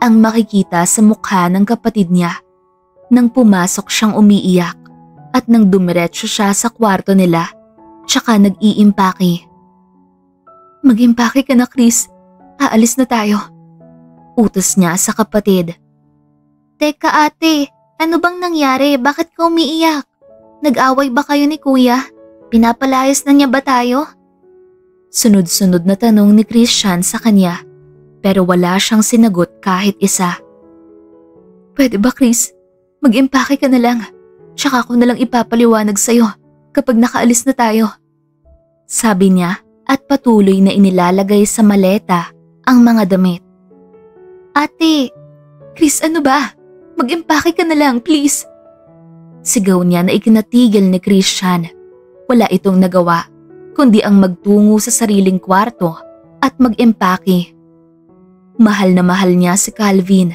ang makikita sa mukha ng kapatid niya nang pumasok siyang umiiyak at nang dumiretso siya sa kwarto nila, tsaka nag-iimpake. "Mag-impake ka na, Chris. Aalis na tayo." Utos niya sa kapatid. "Teka ate, ano bang nangyari? Bakit ka umiiyak? Nag-away ba kayo ni kuya? Pinapalayas na niya ba tayo?" Sunod-sunod na tanong ni Christian sa kanya, pero wala siyang sinagot kahit isa. "Pwede ba, Chris? Mag-impake ka na lang. Tsaka ako na lang ipapaliwanag sa'yo kapag nakaalis na tayo." Sabi niya at patuloy na inilalagay sa maleta ang mga damit. "Ate, Chris, ano ba? Mag-impake ka na lang, please." Sigaw niya na ikinatigil ni Christian. Wala itong nagawa, kundi ang magtungo sa sariling kwarto at mag-impake. Mahal na mahal niya si Calvin,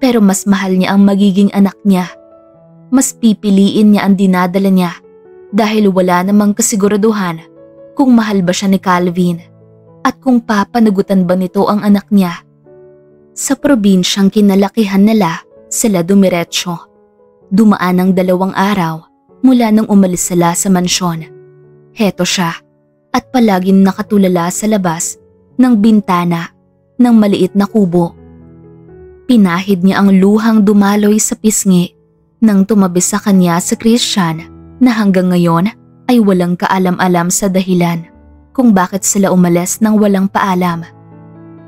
pero mas mahal niya ang magiging anak niya. Mas pipiliin niya ang dinadala niya dahil wala namang kasiguraduhan kung mahal ba siya ni Calvin at kung papanagutan ba nito ang anak niya. Sa probinsyang kinalakihan nila, sila dumiretso. Dumaan ang 2 araw mula nang umalis sila sa mansyon. Heto siya at palaging nakatulala sa labas ng bintana ng maliit na kubo. Pinahid niya ang luhang dumaloy sa pisngi nang tumabi sa kanya si Christian na hanggang ngayon ay walang kaalam-alam sa dahilan kung bakit sila umalis nang walang paalam.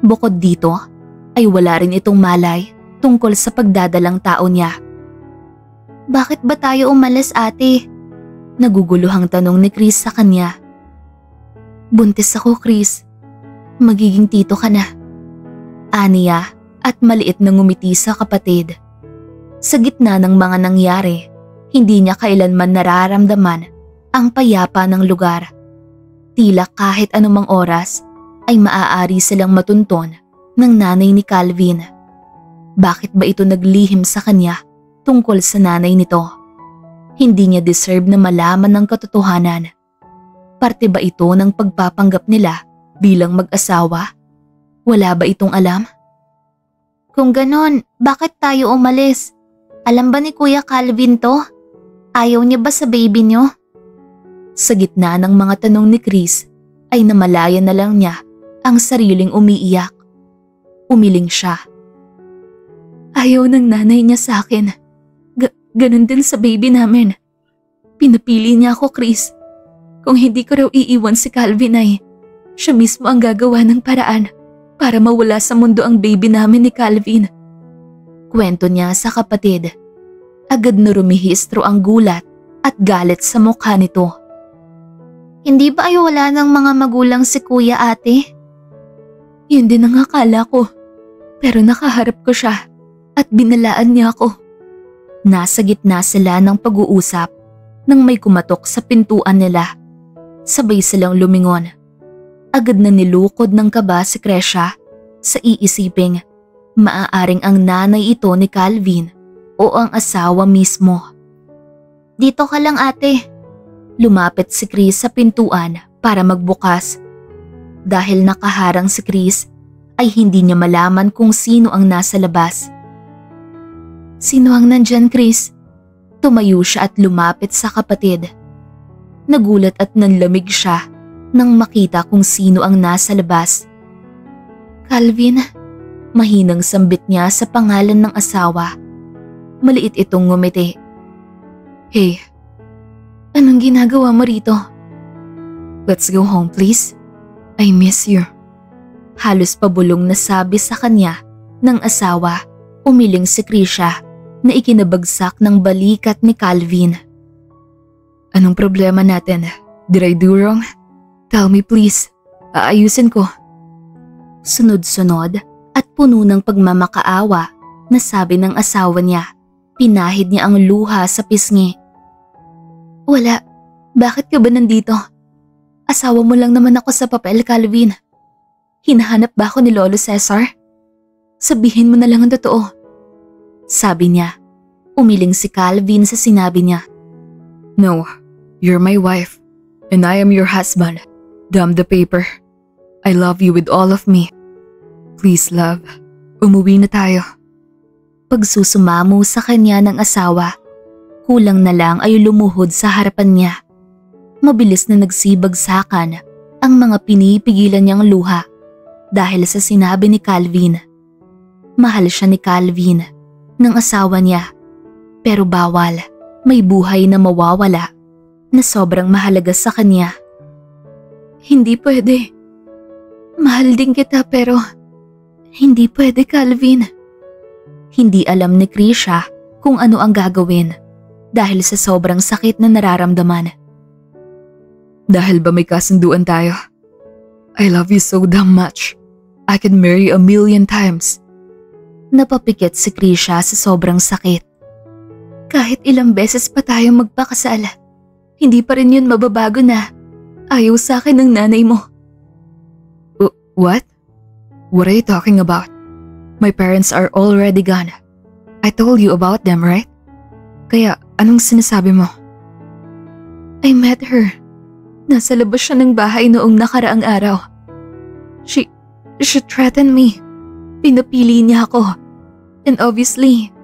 Bukod dito ay wala rin itong malay tungkol sa pagdadalang tao niya. "Bakit ba tayo umalis, ate?" Naguguluhang tanong ni Chris sa kanya. "Buntis ako, Chris. Magiging tito ka na." Aniya at maliit na ngumiti sa kapatid. Sa gitna ng mga nangyari, hindi niya kailanman nararamdaman ang payapa ng lugar. Tila kahit anumang oras ay maaari silang matunton ng nanay ni Calvin. Bakit ba ito naglihim sa kanya tungkol sa nanay nito? Hindi niya deserve na malaman ng katotohanan. Parte ba ito ng pagpapanggap nila bilang mag-asawa? Wala ba itong alam? Kung ganon, bakit tayo umalis? Alam ba ni Kuya Calvin to? Ayaw niya ba sa baby niyo? Sa gitna ng mga tanong ni Chris ay namalaya na lang niya ang sariling umiiyak. Umiling siya. Ayaw ng nanay niya sa akin. Ganon din sa baby namin. Pinapili niya ako, Chris. Kung hindi ko raw iiwan si Calvin ay siya mismo ang gagawa ng paraan para mawala sa mundo ang baby namin ni Calvin. Kwento niya sa kapatid. Agad na rumihistro ang gulat at galit sa mukha nito. Hindi ba ay wala ng mga magulang si Kuya, ate? Yun din ang akala ko. Pero nakaharap ko siya at binalaan niya ako. Nasa gitna sila ng pag-uusap nang may kumatok sa pintuan nila. Sabay silang lumingon. Agad na nilukod ng kaba si Kresha sa iisiping maaaring ang nanay ito ni Calvin o ang asawa mismo. Dito ka lang, ate. Lumapit si Chris sa pintuan para magbukas. Dahil nakaharang si Chris ay hindi niya malaman kung sino ang nasa labas. Sino ang nandyan, Chris? Tumayo siya at lumapit sa kapatid. Nagulat at nanlamig siya nang makita kung sino ang nasa labas. Calvin, mahinang sambit niya sa pangalan ng asawa. Maliit itong ngumiti. Hey, anong ginagawa mo rito? Let's go home, please. I miss you. Halos pabulong na sabi sa kanya ng asawa. Umiling si Krisha na ikinabagsak ng balikat ni Calvin. Anong problema natin? Did I do wrong? Tell me please. Aayusin ko. Sunod-sunod at puno ng pagmamakaawa na sabi ng asawa niya. Pinahid niya ang luha sa pisngi. Wala. Bakit ka ba nandito? Asawa mo lang naman ako sa papel, Calvin. Hinahanap ba ako ni Lolo Cesar? Sabihin mo na lang ang totoo. Sabi niya. Umiling si Calvin sa sinabi niya. No. You're my wife, and I am your husband. Damn the paper. I love you with all of me. Please, love, umuwi na tayo. Pagsusumamo sa kanya ng asawa, kulang na lang ay lumuhod sa harapan niya. Mabilis na nagsibagsakan ang mga pinipigilan niyang luha dahil sa sinabi ni Calvin. Mahal siya ni Calvin, ng asawa niya, pero bawal, may buhay na mawawala na sobrang mahalaga sa kanya. Hindi pwede. Mahal din kita pero hindi pwede, Calvin. Hindi alam ni Krisha kung ano ang gagawin dahil sa sobrang sakit na nararamdaman. Dahil ba may kasunduan tayo? I love you so damn much. I could marry 1,000,000 times. Napapikit si Krisha sa sobrang sakit. Kahit ilang beses pa tayo magpakasal, hindi pa rin yun mababago na ayaw sa akin ng nanay mo. What? What are you talking about? My parents are already gone. I told you about them, right? Kaya anong sinasabi mo? I met her. Nasa labas siya ng bahay noong nakaraang araw. She threatened me. Pinapili niya ako. And obviously,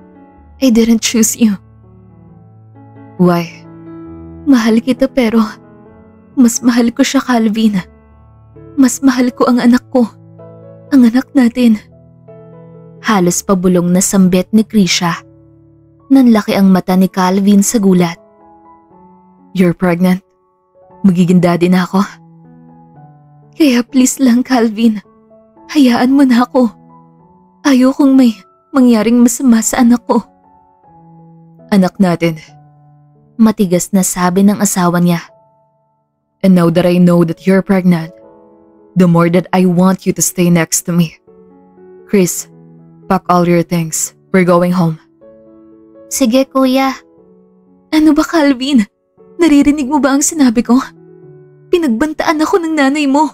I didn't choose you. Why? Mahal kita pero mas mahal ko siya, Calvin. Mas mahal ko ang anak ko. Ang anak natin. Halos pabulong na sambit ni Krisha. Nanlaki ang mata ni Calvin sa gulat. You're pregnant? Magiging daddy na ako? Kaya please lang, Calvin. Hayaan mo na ako. Ayokong may mangyaring masama sa anak ko. Anak natin. Matigas na sabi ng asawa niya. And now that I know that you're pregnant, the more that I want you to stay next to me. Chris, pack all your things. We're going home. Sige, kuya. Ano ba, Calvin? Naririnig mo ba ang sinabi ko? Pinagbantaan ako ng nanay mo.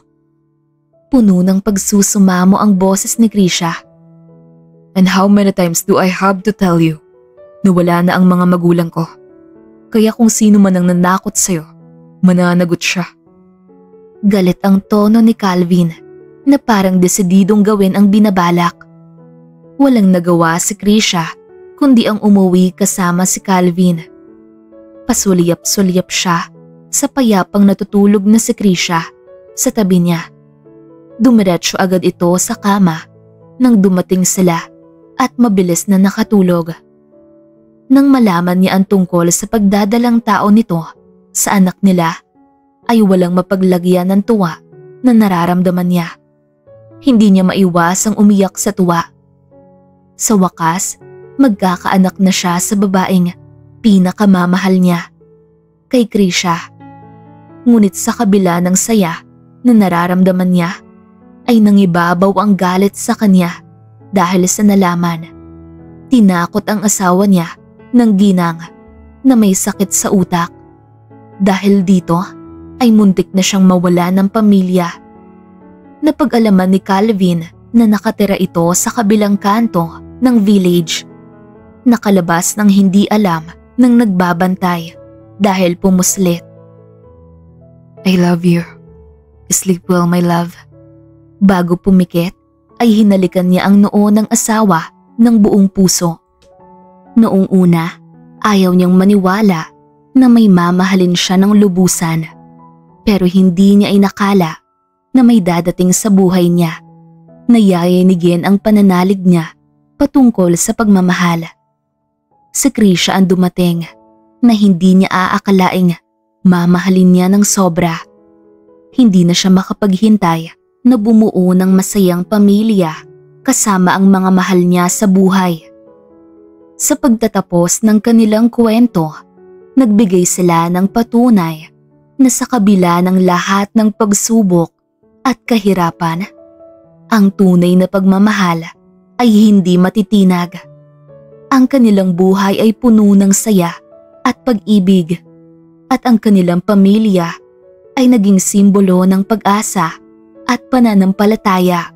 Puno ng pagsusumamo ang boses ni Krisha. And how many times do I have to tell you na wala na ang mga magulang ko? Kaya kung sino man ang nanakot sa'yo, mananagot siya. Galit ang tono ni Calvin na parang desididong gawin ang binabalak. Walang nagawa si Krisha kundi ang umuwi kasama si Calvin. Pasulyap-sulyap siya sa payapang natutulog na si Krisha sa tabi niya. Dumiretso agad ito sa kama nang dumating sila at mabilis na nakatulog. Nang malaman niya ang tungkol sa pagdadalang tao nito sa anak nila, ay walang mapaglagyan ng tuwa na nararamdaman niya. Hindi niya maiwasang umiyak sa tuwa. Sa wakas, magkakaanak na siya sa babaeng pinakamamahal niya, kay Krisha. Ngunit sa kabila ng saya na nararamdaman niya, ay nangibabaw ang galit sa kanya dahil sa nalaman. Tinakot ang asawa niya ng ginang na may sakit sa utak. Dahil dito ay muntik na siyang mawala ng pamilya. Napag-alaman ni Calvin na nakatira ito sa kabilang kanto ng village. Nakalabas ng hindi alam ng nagbabantay dahil pumuslit. I love you. Sleep well, my love. Bago pumikit ay hinalikan niya ang noo ng asawa ng buong puso. Noong una, ayaw niyang maniwala na may mamahalin siya ng lubusan. Pero hindi niya inakala na may dadating sa buhay niya na yayanigin ang pananalig niya patungkol sa pagmamahal. Si Krisha ang dumating na hindi niya aakalaing mamahalin niya ng sobra. Hindi na siya makapaghintay na bumuo ng masayang pamilya kasama ang mga mahal niya sa buhay. Sa pagtatapos ng kanilang kwento, nagbigay sila ng patunay na sa kabila ng lahat ng pagsubok at kahirapan, ang tunay na pagmamahal ay hindi matitinag. Ang kanilang buhay ay puno ng saya at pag-ibig, at ang kanilang pamilya ay naging simbolo ng pag-asa at pananampalataya.